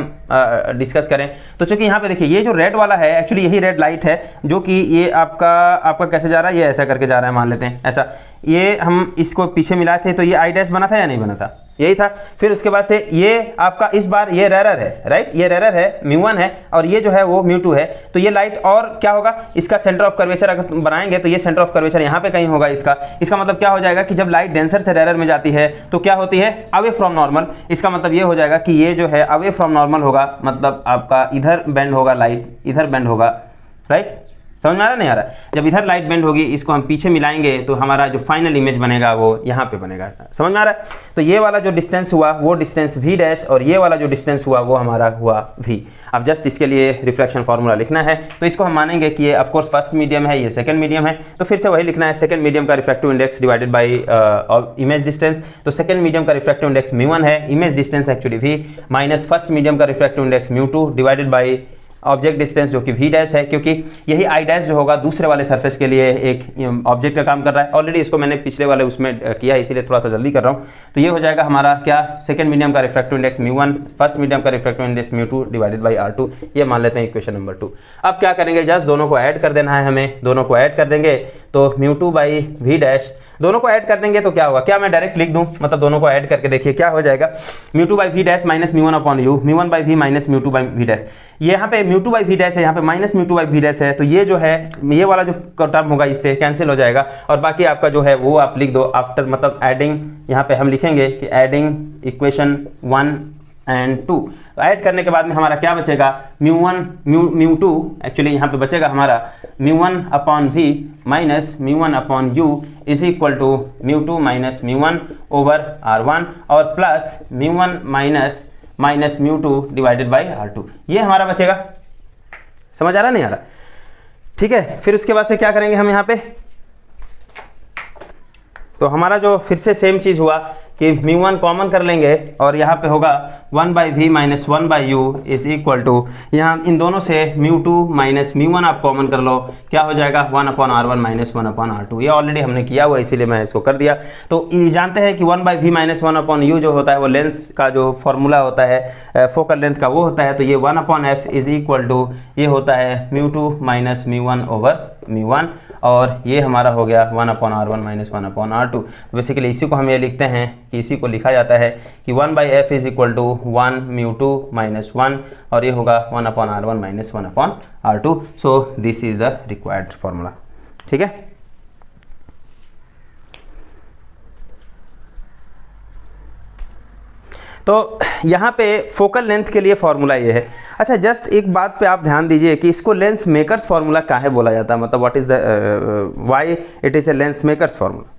A: डिस्कस करें तो चूंकि यहाँ पे देखिए ये जो रेड वाला है एक्चुअली यही रेड लाइट है, जो कि ये आपका कैसे जा रहा है, ये ऐसा करके जा रहा है, मान लेते हैं ऐसा। ये हम इसको पीछे मिलाए थे तो ये आई डैश बना था या नहीं बना था, यही था। फिर उसके बाद से ये आपका इस बार ये रेरर है, राइट, ये रेरर है, μ1 है और ये जो है वो μ2 है। तो ये लाइट और क्या होगा, इसका सेंटर ऑफ कर्वेचर अगर बनाएंगे तो ये सेंटर ऑफ कर्वेचर यहाँ पे कहीं होगा इसका मतलब क्या हो जाएगा कि जब लाइट डेंसर से रेरर में जाती है तो क्या होती है, अवे फ्रॉम नॉर्मल। इसका मतलब ये हो जाएगा कि ये जो है अवे फ्रॉम नॉर्मल होगा, मतलब आपका इधर बेंड होगा, लाइट इधर बेंड होगा, राइट। समझ में आ रहा नहीं आ रहा? जब इधर लाइट बेंड होगी, इसको हम पीछे मिलाएंगे तो हमारा जो फाइनल इमेज बनेगा वो यहाँ पे बनेगा। समझ में आ रहा है? तो ये वाला जो डिस्टेंस हुआ वो डिस्टेंस V डैश और ये वाला जो डिस्टेंस हुआ वो हमारा हुआ V। अब जस्ट इसके लिए रिफ्लेक्शन फार्मूला लिखना है। तो इसको हम मानेंगे कि ये ऑफकोर्स फर्स्ट मीडियम है, ये सेकंड मीडियम है, तो फिर से वही लिखना है, सेकंड मीडियम का refractive index divided by image distance. तो सेकंड मीडियम का रिफ्रैक्टिव इंडेक्स μ1 है, image distance actually V, minus first medium का refractive index μ2 divided by object distance जो कि V डैश है, क्योंकि यही आई डैश जो होगा दूसरे वाले सरफेस के लिए एक ऑब्जेक्ट का काम कर रहा है। ऑलरेडी इसको मैंने पिछले वाले उसमें किया है, इसीलिए थोड़ा सा जल्दी कर रहा हूँ। तो ये हो जाएगा हमारा क्या, सेकंड मीडियम का रिफ्रैक्टिव इंडेक्स μ1, फर्स्ट मीडियम का refractive index μ2 divided by R2। ये मान लेते हैं इक्वेशन नंबर 2। अब क्या करेंगे, जस्ट दोनों को ऐड कर देना है हमें, दोनों को ऐड कर देंगे तो μ2 बाई V डैश, दोनों को ऐड कर देंगे तो क्या होगा, क्या मैं डायरेक्ट लिख दूं, मतलब दोनों को ऐड करके देखिए क्या हो जाएगा, μ2 by V dash minus μ1 upon U, μ1 by V minus μ2 by V dash. यहाँ पे μ2 बाई V डैश है, यहाँ पे माइनस μ2 बाई V डैश है, तो ये जो है ये वाला जो टर्म होगा इससे कैंसिल हो जाएगा और बाकी आपका जो है वो आप लिख दो आफ्टर, मतलब एडिंग, यहाँ पे हम लिखेंगे कि एडिंग इक्वेशन 1 एंड 2। तो ऐड करने के बाद में हमारा क्या बचेगा, μ2 एक्चुअली यहाँ पे बचेगा हमारा μ1 upon V minus μ1 upon U is equal to μ2 minus μ1 over R1 और plus μ1 minus μ2 divided by R2। ये हमारा बचेगा। समझ आ रहा नहीं आ रहा? ठीक है। फिर उसके बाद से क्या करेंगे हम यहाँ पे, तो हमारा जो फिर से सेम चीज़ हुआ कि μ1 कॉमन कर लेंगे और यहाँ पे होगा 1/v minus 1/u is equal to, यहाँ इन दोनों से μ2 माइनस μ1 आप कॉमन कर लो, क्या हो जाएगा 1/r1 माइनस 1/r2। ये ऑलरेडी हमने किया हुआ इसीलिए मैं इसको कर दिया। तो ये जानते हैं कि 1/v माइनस 1/u जो होता है वो लेंस का जो फॉर्मूला होता है फोकल लेंथ का वो होता है। तो ये 1/f इज इक्वल टू ये होता है μ2 माइनस μ1 ओवर μ1 और ये हमारा हो गया 1/r1 माइनस 1/r2। बेसिकली इसी को हम ये लिखते हैं कि इसी को लिखा जाता है कि 1/f is equal to 1 μ2 minus 1 और ये होगा 1/r1 minus 1/r2। So this is the required formula. ठीक है, तो यहाँ पे फोकल लेंथ के लिए फॉर्मूला ये है। अच्छा, जस्ट एक बात पे आप ध्यान दीजिए कि इसको लेंस मेकर्स फॉर्मूला काहे बोला जाता है, मतलब what is the why it is a lens makers formula.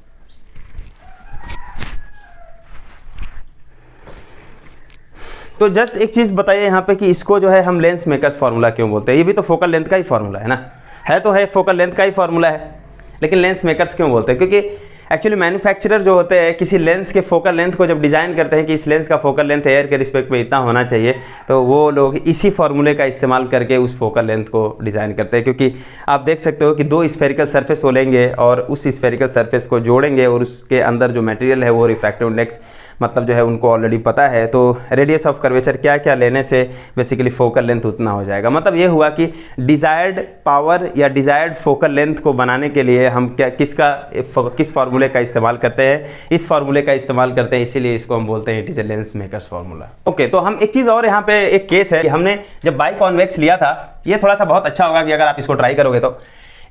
A: तो जस्ट एक चीज़ बताइए यहाँ पे कि इसको जो है हम लेंस मेकर्स फॉर्मूला क्यों बोलते हैं। ये भी तो फोकल लेंथ का ही फॉर्मूला है ना, है तो है फोकल लेंथ का ही फॉर्मूला है, लेकिन लेंस मेकर्स क्यों बोलते हैं? क्योंकि एक्चुअली मैन्युफैक्चरर जो होते हैं किसी लेंस के फोकल लेंथ को जब डिज़ाइन करते हैं कि इस लेंस का फोकल लेंथ एयर के रिस्पेक्ट में इतना होना चाहिए, तो वो लोग इसी फॉर्मूले का इस्तेमाल करके उस फोकल लेंथ को डिज़ाइन करते हैं। क्योंकि आप देख सकते हो कि दो स्फेरिकल सरफेस वो लेंगे और उस स्फेरिकल सरफेस को जोड़ेंगे और उसके अंदर जो मटेरियल है वो रिफ्रैक्टिव इंडेक्स मतलब जो है उनको ऑलरेडी पता है। तो रेडियस ऑफ कर्वेचर क्या क्या लेने से बेसिकली फोकल लेंथ उतना हो जाएगा। मतलब ये हुआ कि डिज़ायर्ड पावर या डिज़ायर्ड फोकल लेंथ को बनाने के लिए हम किस फार्मूले का इस्तेमाल करते हैं, इस फार्मूले का इस्तेमाल करते हैं, इसीलिए इसको हम बोलते हैं it is a lens makers formula. Okay, तो हम एक चीज़ और यहाँ पे एक केस है कि हमने जब बाई कॉन्वेक्स लिया था, ये थोड़ा सा बहुत अच्छा होगा कि अगर आप इसको ट्राई करोगे तो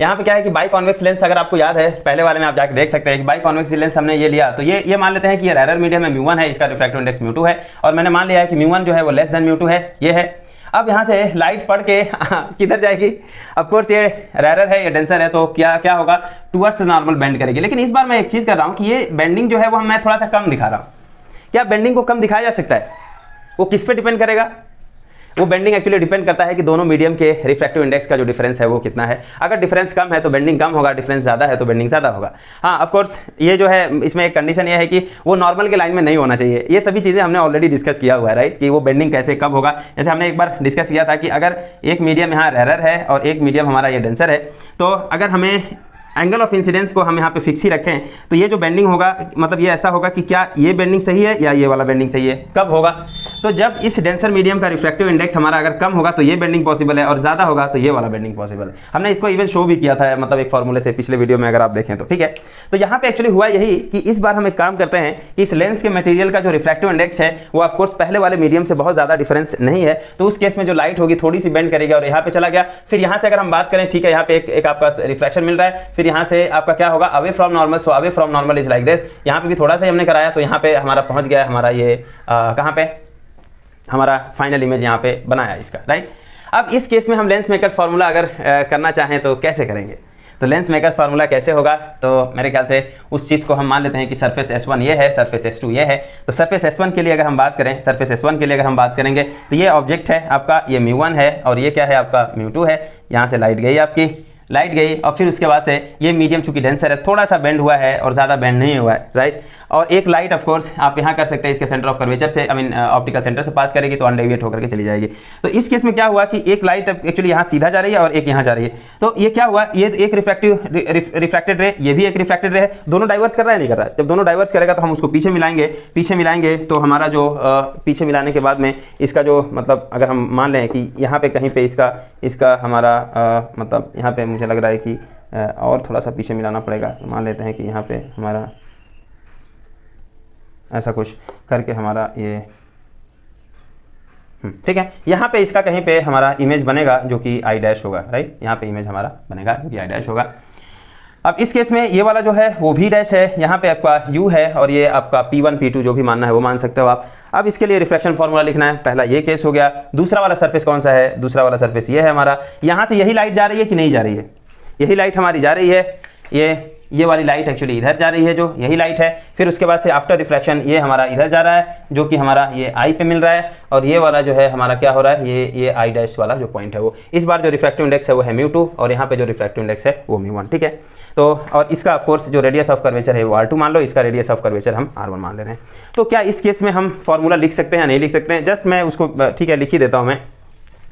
A: यहाँ पे क्या है कि बाई कॉन्वेक्स लेंस अगर आपको याद है पहले वाले में आप जाके देख सकते हैं कि बाई कॉन्वेक्स लेंस हमने ये लिया। तो ये मान लेते हैं कि ये रैरर मीडियम है μ1 है, इसका रिफ्रैक्टिव इंडेक्स μ2 है और मैंने मान लिया है कि μ1 जो है वो लेस देन μ2 है, ये है। अब यहाँ से लाइट पढ़ के किधर जाएगी, ऑफ कोर्स ये रैरर है, ये डेंसर है, तो क्या होगा टुवर्ड्स नॉर्मल बेंड करेगी। लेकिन इस बार मैं एक चीज़ कर रहा हूँ कि ये बेंडिंग जो है वो मैं थोड़ा सा कम दिखा रहा हूँ। क्या बेंडिंग को कम दिखाया जा सकता है? वो किस पे डिपेंड करेगा? वो बेंडिंग एक्चुअली डिपेंड करता है कि दोनों मीडियम के रिफ्रैक्टिव इंडेक्स का जो डिफरेंस है वो कितना है। अगर डिफरेंस कम है तो बेंडिंग कम होगा, डिफरेंस ज़्यादा है तो बेंडिंग ज़्यादा होगा। हाँ, ऑफ कोर्स ये जो है इसमें एक कंडीशन ये है कि वो नॉर्मल के लाइन में नहीं होना चाहिए। ये सभी चीज़ें हमने ऑलरेडी डिस्कस किया हुआ है, राइट, कि वो बेंडिंग कैसे कब होगा। जैसे हमने एक बार डिस्कस किया था कि अगर एक मीडियम यहाँ रैरर है और एक मीडियम हमारा ये डेंसर है, तो अगर हमें एंगल ऑफ इंसिडेंस को हम यहाँ पे फिक्स ही रखें तो ये जो बेंडिंग होगा मतलब ये ऐसा होगा कि क्या ये बेंडिंग सही है या ये वाला बेंडिंग सही है। कब होगा? तो जब इस डेंसर मीडियम का रिफ्रैक्टिव इंडेक्स हमारा अगर कम होगा तो ये बेंडिंग पॉसिबल है और ज़्यादा होगा तो ये वाला बेंडिंग पॉसिबल है। हमने इसको इवन शो भी किया था, मतलब एक फॉर्मूले से पिछले वीडियो में अगर आप देखें तो, ठीक है। तो यहाँ पे एक्चुअली हुआ यही कि इस बार हम एक काम करते हैं कि इस लेंस के मटेरियल का जो रिफ्रैक्टिव इंडेक्स है वो ऑफकोर्स पहले वाले मीडियम से बहुत ज़्यादा डिफरेंस नहीं है। तो उस केस में जो लाइट होगी थोड़ी सी बेंड करेगी और यहाँ पे चला गया। फिर यहाँ से अगर हम बात करें, ठीक है, यहाँ पे एक आपका रिफ्रैक्शन मिल रहा है, फिर यहाँ से आपका क्या होगा away from normal. So away from normal is like this. यहाँ पे भी थोड़ा सा हमने कराया तो यहाँ पे हमारा पहुँच गया हमारा ये कहाँ पे हमारा फाइनल इमेज यहाँ पे बनाया इसका, राइट। अब इस केस में हम लेंस मेकर्स फार्मूला अगर करना चाहें तो कैसे करेंगे? तो लेंस मेकर्स फार्मूला कैसे होगा? तो मेरे ख्याल से उस चीज़ को हम मान लेते हैं कि सरफेस S1 ये है, सरफेस S2 ये है। तो सरफेस S1 के लिए अगर हम बात करें, सरफेस S1 के लिए अगर हम बात करेंगे तो ये ऑब्जेक्ट है आपका, ये μ1 है और ये क्या है आपका μ2 है। यहाँ से लाइट गई, आपकी लाइट गई और फिर उसके बाद से ये मीडियम चूंकि डेंसर है थोड़ा सा बेंड हुआ है और ज़्यादा बेंड नहीं हुआ है, राइट। और एक लाइट ऑफ कोर्स आप यहाँ कर सकते हैं इसके सेंटर ऑफ कर्वेचर से, आई मीन ऑप्टिकल सेंटर से पास करेगी तो अनडेविएट होकर के चली जाएगी। तो इस केस में क्या हुआ कि एक लाइट एक्चुअली यहाँ सीधा जा रही है और एक यहाँ जा रही है। तो ये क्या हुआ, ये एक रिफ्रैक्टेड रे, ये भी एक रिफ्रैक्टेड रे है, दोनों डाइवर्स कर रहा है नहीं कर रहा है। जब दोनों डाइवर्स करेगा तो हम उसको पीछे मिलाएंगे तो हमारा जो पीछे मिलाने के बाद में इसका जो मतलब अगर हम मान लें कि यहाँ पे कहीं पे इसका हमारा मतलब यहाँ पे मुझे लग रहा है कि और थोड़ा सा पीछे मिलाना पड़ेगा। तो मान लेते हैं कि यहाँ पे हमारा ऐसा कुछ करके हमारा ये ठीक है, यहाँ पे इसका कहीं पे हमारा इमेज बनेगा जो कि आई डैश होगा, राइट। यहाँ पे इमेज हमारा बनेगा जो कि आई डैश होगा। अब इस केस में ये वाला जो है वो V डैश है, यहाँ पे आपका U है और ये आपका P1 P2 जो भी मानना है वो मान सकते हो आप। अब इसके लिए रिफ्लेक्शन फार्मूला लिखना है। पहला ये केस हो गया। दूसरा वाला सरफेस कौन सा है? दूसरा वाला सरफेस ये है हमारा। यहाँ से यही लाइट जा रही है कि नहीं जा रही है? यही लाइट हमारी जा रही है। ये ये वाली लाइट एक्चुअली इधर जा रही है, जो यही लाइट है। फिर उसके बाद से आफ्टर रिफ्रैक्शन ये हमारा इधर जा रहा है, जो कि हमारा ये आई पे मिल रहा है, और ये वाला जो है हमारा क्या हो रहा है, ये आई डैश वाला जो पॉइंट है वो, इस बार जो रिफ्रैक्टिव इंडेक्स है वो है μ2 और यहाँ पे जो रिफ्रैक्टिव इंडेक्स है वो μ1, ठीक है। तो और इसका ऑफ कोर्स जो रेडियस ऑफ कर्वेचर है वो r2 मान लो, इसका रेडियस ऑफ कर्वेचर हम r1 मान ले रहे हैं। तो क्या इस केस में हम फॉर्मूला लिख सकते हैं या नहीं लिख सकते हैं, जस्ट मैं उसको ठीक है लिख ही देता हूँ मैं।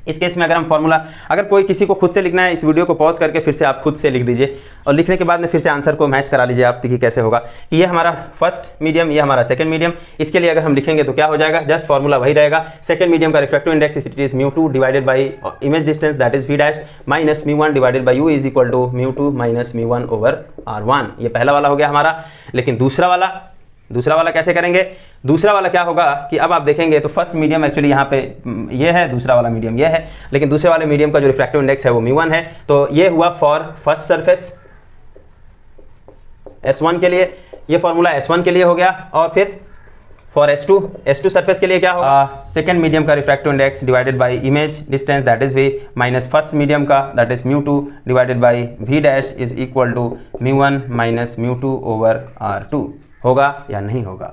A: इस केस में अगर हम फॉर्मूला, अगर कोई किसी को खुद से लिखना है, इस वीडियो को पॉज करके फिर से आप खुद से लिख दीजिए और लिखने के बाद में फिर से आंसर को मैच करा लीजिए आप, देखिए कैसे होगा कि ये हमारा फर्स्ट मीडियम, ये हमारा सेकंड मीडियम। इसके लिए अगर हम लिखेंगे तो क्या हो जाएगा, जस्ट फॉर्मूला वही रहेगा। सेकंड मीडियम का refractive index it is μ2 divided by image distance that is v dash minus μ1 divided by u is equal to μ2 minus μ1 over r1। ये पहला वाला हो गया हमारा। लेकिन दूसरा वाला कैसे करेंगे, दूसरा वाला क्या होगा कि अब आप देखेंगे तो फर्स्ट मीडियम एक्चुअली यहाँ पे ये है, दूसरा वाला मीडियम ये है, लेकिन दूसरे वाले मीडियम का जो रिफ्रैक्टिव इंडेक्स है वो μ1 है। तो ये हुआ फॉर फर्स्ट सरफेस S1 के लिए, ये फॉर्मूला S1 के लिए हो गया। और फिर फॉर S2 सरफेस के लिए क्या होगा, सेकंड मीडियम का refractive index divided by image distance that is v minus first medium का that is μ2 divided by v dash is equal to μ1 minus μ2 over r2। होगा या नहीं होगा,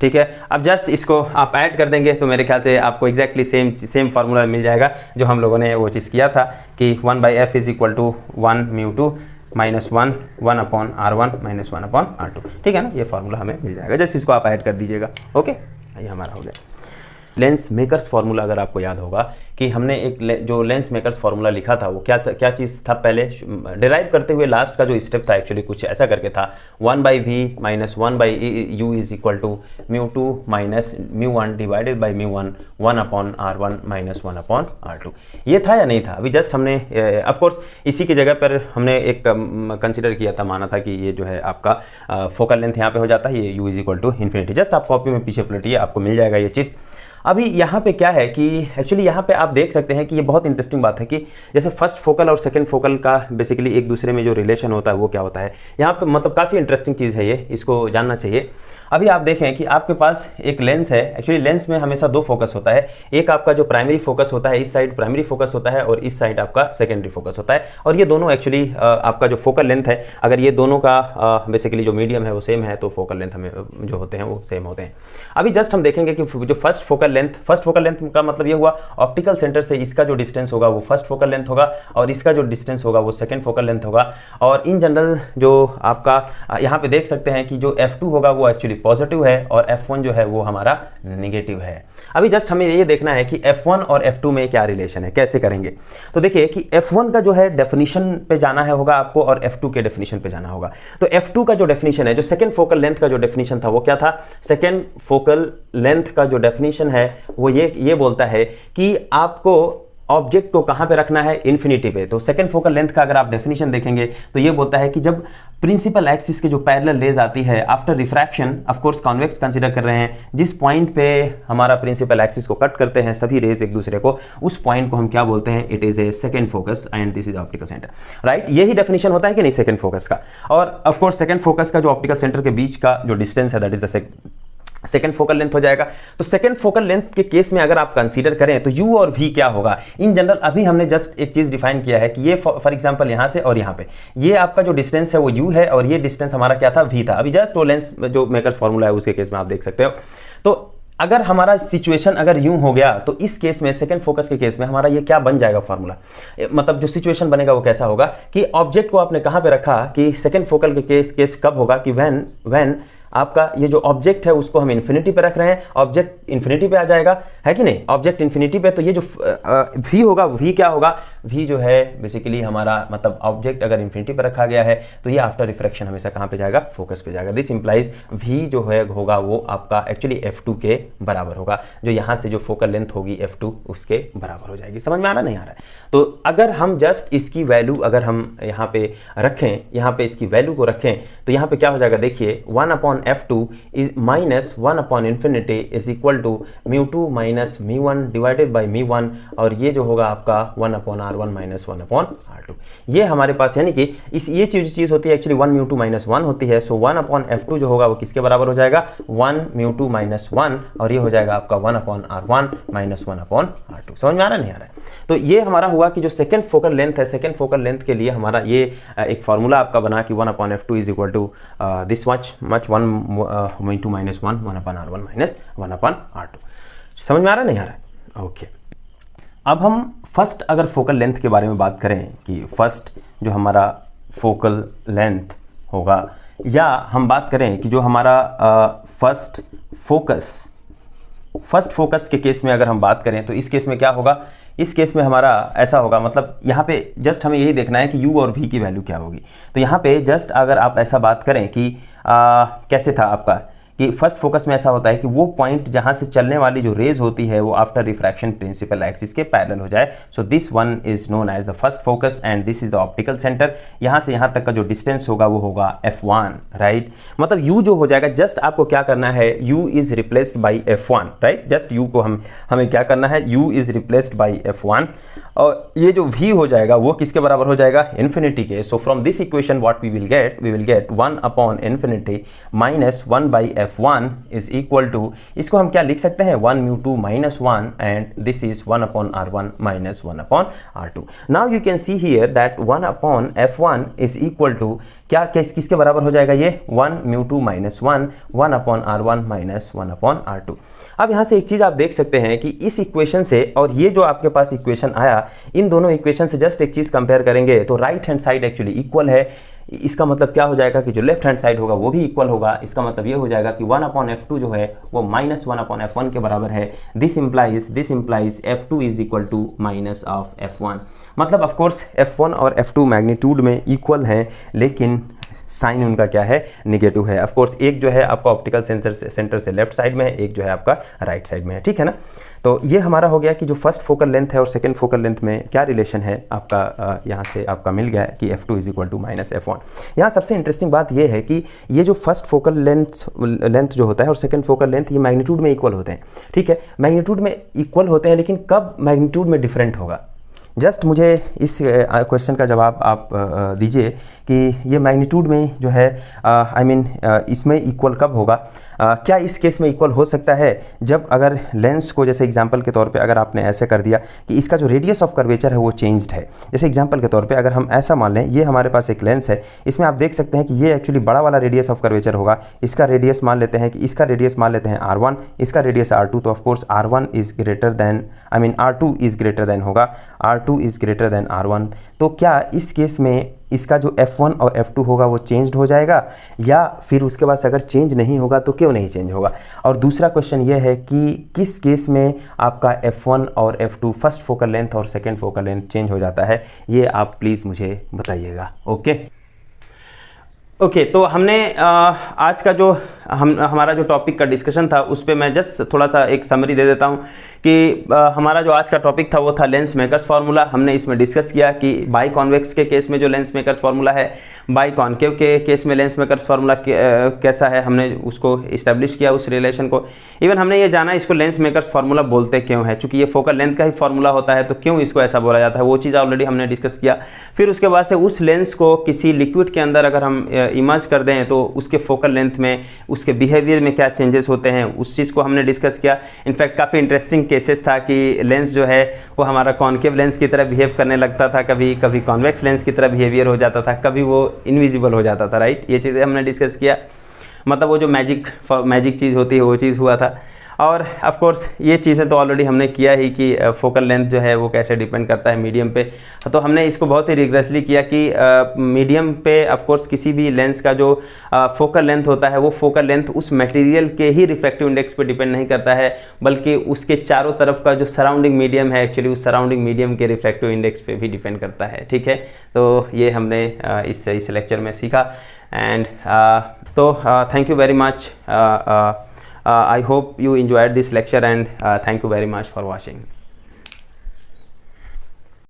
A: ठीक है। अब जस्ट इसको आप ऐड कर देंगे तो मेरे ख्याल से आपको एग्जैक्टली सेम फार्मूला मिल जाएगा जो हम लोगों ने वो चीज़ किया था कि 1/f is equal to 1 μ2 minus 1 upon r1 minus 1 upon r2, ठीक है ना। ये फार्मूला हमें मिल जाएगा, जस्ट इसको आप ऐड कर दीजिएगा। ओके, ये हमारा हो गया लेंस मेकर्स फार्मूला। अगर आपको याद होगा कि हमने एक जो लेंस मेकर्स फार्मूला लिखा था वो क्या चीज़ था, पहले डिराइव करते हुए लास्ट का जो स्टेप था एक्चुअली कुछ ऐसा करके था, 1/v minus 1/u is equal to μ2 minus μ1 divided by μ1 1 upon r1 minus 1 upon r2। ये था या नहीं था, अभी जस्ट हमने ऑफ कोर्स इसी की जगह पर हमने एक कंसिडर किया था, माना था कि ये जो है आपका फोकल लेंथ यहाँ पे हो जाता है, ये u is equal to infinity. Just आप कॉपी में पीछे पलटिए, आपको मिल जाएगा ये चीज़। अभी यहाँ पे क्या है कि एक्चुअली यहाँ पे आप देख सकते हैं कि ये बहुत इंटरेस्टिंग बात है कि जैसे फर्स्ट फोकल और सेकंड फोकल का बेसिकली एक दूसरे में जो रिलेशन होता है वो क्या होता है यहाँ पे, मतलब काफ़ी इंटरेस्टिंग चीज़ है ये, इसको जानना चाहिए। अभी आप देखें कि आपके पास एक लेंस है, एक्चुअली लेंस में हमेशा दो फोकस होता है, एक आपका जो प्राइमरी फोकस होता है, इस साइड प्राइमरी फोकस होता है और इस साइड आपका सेकेंडरी फोकस होता है। और ये दोनों एक्चुअली आपका जो फोकल लेंथ है, अगर ये दोनों का बेसिकली जो मीडियम है वो सेम है तो फोकल लेंथ हमें जो होते हैं वो सेम होते हैं। अभी जस्ट हम देखेंगे कि जो फर्स्ट फोकल लेंथ का मतलब ये हुआ ऑप्टिकल सेंटर से इसका जो डिस्टेंस होगा वो फर्स्ट फोकल लेंथ होगा और इसका जो डिस्टेंस होगा वो सेकेंड फोकल लेंथ होगा। और इन जनरल जो आपका यहाँ पे देख सकते हैं कि जो f2 होगा वो एक्चुअली पॉजिटिव है और f1 जो है वो हमारा नेगेटिव है। अभी जस्ट हमें ये देखना है कि f1 और f2 में क्या रिलेशन है, कैसे करेंगे। तो देखिए कि f1 का जो है डेफिनेशन पे जाना है होगा आपको और f2 के डेफिनेशन पे जाना होगा। तो f2 का जो डेफिनेशन है, जो सेकंड फोकल लेंथ का जो डेफिनेशन था वो क्या था, सेकंड फोकल लेंथ का जो डेफिनेशन है वो ये बोलता है कि आपको ऑब्जेक्ट को कहाँ पे रखना है, इन्फिनिटी पे। तो सेकंड फोकल लेंथ का अगर आप डेफिनेशन देखेंगे तो ये बोलता है कि जब प्रिंसिपल एक्सिस के जो पैरेलल रेज आती है after refraction, of course convex consider कर रहे हैं, जिस पॉइंट पे हमारा प्रिंसिपल एक्सिस को कट करते हैं सभी रेज एक दूसरे को, उस पॉइंट को हम क्या बोलते हैं, it is a second focus and this is optical centre, right. यही डेफिनेशन होता है कि नहीं सेकंड फोकस का। और ऑफ कोर्स सेकंड फोकस का जो ऑप्टिकल सेंटर के बीच का जो डिस्टेंस है that is the second focal length हो जाएगा। तो सेकेंड फोकल लेंथ के केस में अगर आप कंसीडर करें तो u और v क्या होगा इन जनरल। अभी हमने जस्ट एक चीज डिफाइन किया है कि ये फॉर एग्जांपल यहाँ से और यहाँ पे ये आपका जो डिस्टेंस है वो u है और ये डिस्टेंस हमारा क्या था, v था। अभी जस्ट वो लेंस जो मेकर्स फॉर्मूला है उसके केस में आप देख सकते हो। तो अगर हमारा सिचुएशन अगर यूं हो गया तो इस केस में सेकंड फोकस के केस में हमारा ये क्या बन जाएगा फॉर्मूला, मतलब जो सिचुएशन बनेगा वो कैसा होगा कि ऑब्जेक्ट को आपने कहाँ पे रखा, कि सेकंड फोकल के केस कब होगा कि व्हेन आपका ये जो ऑब्जेक्ट है उसको हम इन्फिनिटी पे रख रहे हैं, ऑब्जेक्ट इन्फिनिटी पे आ जाएगा, है कि नहीं, ऑब्जेक्ट इन्फिनिटी पे। तो ये जो v होगा, v क्या होगा, v जो है बेसिकली हमारा मतलब ऑब्जेक्ट अगर इन्फिनिटी पे रखा गया है तो ये आफ्टर रिफ्रैक्शन हमेशा कहाँ पे जाएगा, फोकस पे जाएगा। दिस इंप्लाइज v जो है होगा वो आपका एक्चुअली f2 के बराबर होगा, जो यहाँ से जो फोकल लेंथ होगी f2 उसके बराबर हो जाएगी। समझ में आ रहा नहीं आ रहा है। तो अगर हम जस्ट इसकी वैल्यू अगर हम यहाँ पे रखें, यहाँ पे इसकी वैल्यू को रखें तो यहाँ पे क्या हो जाएगा, देखिए 1/v upon F2 is minus 1 upon infinity is equal to μ2 minus μ1 divided by μ1, और ये जो होगा आपका 1 upon R1 minus 1 upon R2। ये हमारे पास यानी कि ये चीज़ होती है एक्चुअली 1 μ2 माइनस 1 होती है। सो 1 अपॉन F2 जो होगा वो किसके बराबर हो जाएगा, 1 μ2 माइनस 1, और ये हो जाएगा आपका 1 upon R1 minus 1 upon R2। समझ में आ रहा नहीं आ रहा है? तो ये हमारा हुआ कि जो सेकंड फोकल लेंथ है, सेकंड फोकल लेंथ के लिए हमारा ये एक फार्मूला आपका बना कि 1 upon F2 is equal to this much 1 μ2 minus 1 upon R1 minus 1 upon R2। समझ में आ रहा नहीं आ रहा है? ओके, अब हम फर्स्ट अगर फोकल लेंथ के बारे में बात करें कि फर्स्ट जो हमारा फोकल लेंथ होगा, या हम बात करें कि जो हमारा फर्स्ट फोकस के केस में अगर हम बात करें तो इस केस में क्या होगा, इस केस में हमारा ऐसा होगा, मतलब यहाँ पे जस्ट हमें यही देखना है कि u और v की वैल्यू क्या होगी। तो यहाँ पे जस्ट अगर आप ऐसा बात करें कि कैसे था आपका कि फर्स्ट फोकस में ऐसा होता है कि वो पॉइंट जहाँ से चलने वाली जो रेज होती है वो आफ्टर रिफ्रैक्शन प्रिंसिपल एक्सिस के पैरेलल हो जाए। So this one is known as the first focus and this is the optical centre. यहाँ से यहाँ तक का जो डिस्टेंस होगा वो होगा f1, राइट। मतलब u जो हो जाएगा, जस्ट आपको क्या करना है, u is replaced by f1, right. Just u को हमें क्या करना है, u is replaced by f1, और ये जो v हो जाएगा वो किसके बराबर हो जाएगा, इन्फिनिटी के। So from this equation what we will get 1 upon infinity minus 1 by f1 is equal to, इसको हम क्या लिख सकते हैं, 1 μ2 minus 1, and this is 1 upon R1 minus 1 upon R2। Now you can see here that 1 upon f1 is equal to क्या किसके बराबर हो जाएगा, ये 1 μ2 minus 1 upon R1 minus 1 upon R2। अब यहाँ से एक चीज़ आप देख सकते हैं कि इस इक्वेशन से और ये जो आपके पास इक्वेशन आया, इन दोनों इक्वेशन से जस्ट एक चीज़ कंपेयर करेंगे तो right hand side actually equal है। इसका मतलब क्या हो जाएगा कि जो लेफ्ट हैंड साइड होगा वो भी इक्वल होगा। इसका मतलब ये हो जाएगा कि 1 अपॉन F2 जो है वो माइनस 1 अपॉन F1 के बराबर है। This implies F2 is equal to minus of F1। मतलब ऑफकोर्स F1 और F2 मैग्नीट्यूड में इक्वल हैं, लेकिन साइन उनका क्या है, निगेटिव है। ऑफकोर्स एक जो है आपका ऑप्टिकल सेंटर से लेफ्ट साइड में है, एक जो है आपका राइट साइड में है, ठीक है ना। तो ये हमारा हो गया कि जो फर्स्ट फोकल लेंथ है और सेकंड फोकल लेंथ में क्या रिलेशन है आपका, यहाँ से आपका मिल गया है कि F2 is equal to minus F1। यहाँ सबसे इंटरेस्टिंग बात ये है कि ये जो फर्स्ट फोकल लेंथ जो होता है और सेकंड फोकल लेंथ, ये मैग्नीट्यूड में इक्वल होते हैं, ठीक है। मैग्नीट्यूड में इक्वल होते हैं, लेकिन कब मैग्नीट्यूड में डिफरेंट होगा, जस्ट मुझे इस क्वेश्चन का जवाब आप दीजिए कि ये मैग्नीट्यूड में जो है इसमें इक्वल कब होगा। क्या इस केस में इक्वल हो सकता है जब अगर लेंस को, जैसे एग्जांपल के तौर पे अगर आपने ऐसे कर दिया कि इसका जो रेडियस ऑफ कर्वेचर है वो चेंज्ड है। जैसे एग्जांपल के तौर पे अगर हम ऐसा मान लें, ये हमारे पास एक लेंस है, इसमें आप देख सकते हैं कि ये एक्चुअली बड़ा वाला रेडियस ऑफ कर्वेचर होगा। इसका रेडियस मान लेते हैं कि इसका रेडियस मान लेते हैं R1, इसका रेडियस R2, तो of course R1 is greater then R2 is greater then होगा, R2 is greater then R1। तो क्या इस केस में इसका जो F1 और F2 होगा वो चेंज्ड हो जाएगा, या फिर उसके बाद अगर चेंज नहीं होगा तो क्यों नहीं चेंज होगा। और दूसरा क्वेश्चन ये है कि किस केस में आपका F1 और F2 फर्स्ट फोकल लेंथ और सेकंड फोकल लेंथ चेंज हो जाता है, ये आप प्लीज़ मुझे बताइएगा। ओके, तो हमने आज का जो हमारा जो टॉपिक का डिस्कशन था उस पर मैं जस्ट थोड़ा सा एक समरी दे देता हूँ कि हमारा जो आज का टॉपिक था वो था लेंस मेकर्स फार्मूला। हमने इसमें डिस्कस किया कि बाई कॉन्वेक्स के केस में जो लेंस मेकर्स फार्मूला है, बाई कॉन्केव के केस में लेंस मेकर्स फार्मूला कैसा है, हमने उसको इस्टेब्लिश किया उस रिलेशन को। इवन हमने ये जाना इसको लेंस मेकर्स फार्मूला बोलते क्यों है, चूँकि ये फोकल लेंथ का ही फार्मूला होता है तो क्यों इसको ऐसा बोला जाता है, वो चीज़ ऑलरेडी हमने डिस्कस किया। फिर उसके बाद से उस लेंस को किसी लिक्विड के अंदर अगर हम इमर्ज कर दें तो उसके फोकल लेंथ में, उसके बिहेवियर में क्या चेंजेस होते हैं, उस चीज़ को हमने डिस्कस किया। इनफैक्ट काफ़ी इंटरेस्टिंग केसेस था कि लेंस जो है वो हमारा कॉन्केव लेंस की तरह बिहेव करने लगता था, कभी कभी कॉन्वेक्स लेंस की तरह बिहेवियर हो जाता था, कभी वो इनविजिबल हो जाता था, राइट। ये चीज़ें हमने डिस्कस किया। मतलब वो जो मैजिक चीज़ होती है वो चीज़ हुआ था। और ऑफ कोर्स ये चीज़ें तो ऑलरेडी हमने किया ही कि फोकल लेंथ जो है वो कैसे डिपेंड करता है मीडियम पे। तो हमने इसको बहुत ही रिग्रेसली किया कि मीडियम पे ऑफ कोर्स किसी भी लेंस का जो फोकल लेंथ होता है वो फोकल लेंथ उस मटेरियल के ही रिफ्रैक्टिव इंडेक्स पे डिपेंड नहीं करता है, बल्कि उसके चारों तरफ का जो सराउंडिंग मीडियम है एक्चुअली उस सराउंडिंग मीडियम के रिफ्रैक्टिव इंडेक्स पे भी डिपेंड करता है, ठीक है। तो ये हमने इस लेक्चर में सीखा। एंड तो thank you very much. I hope you enjoyed this lecture, and thank you very much for watching.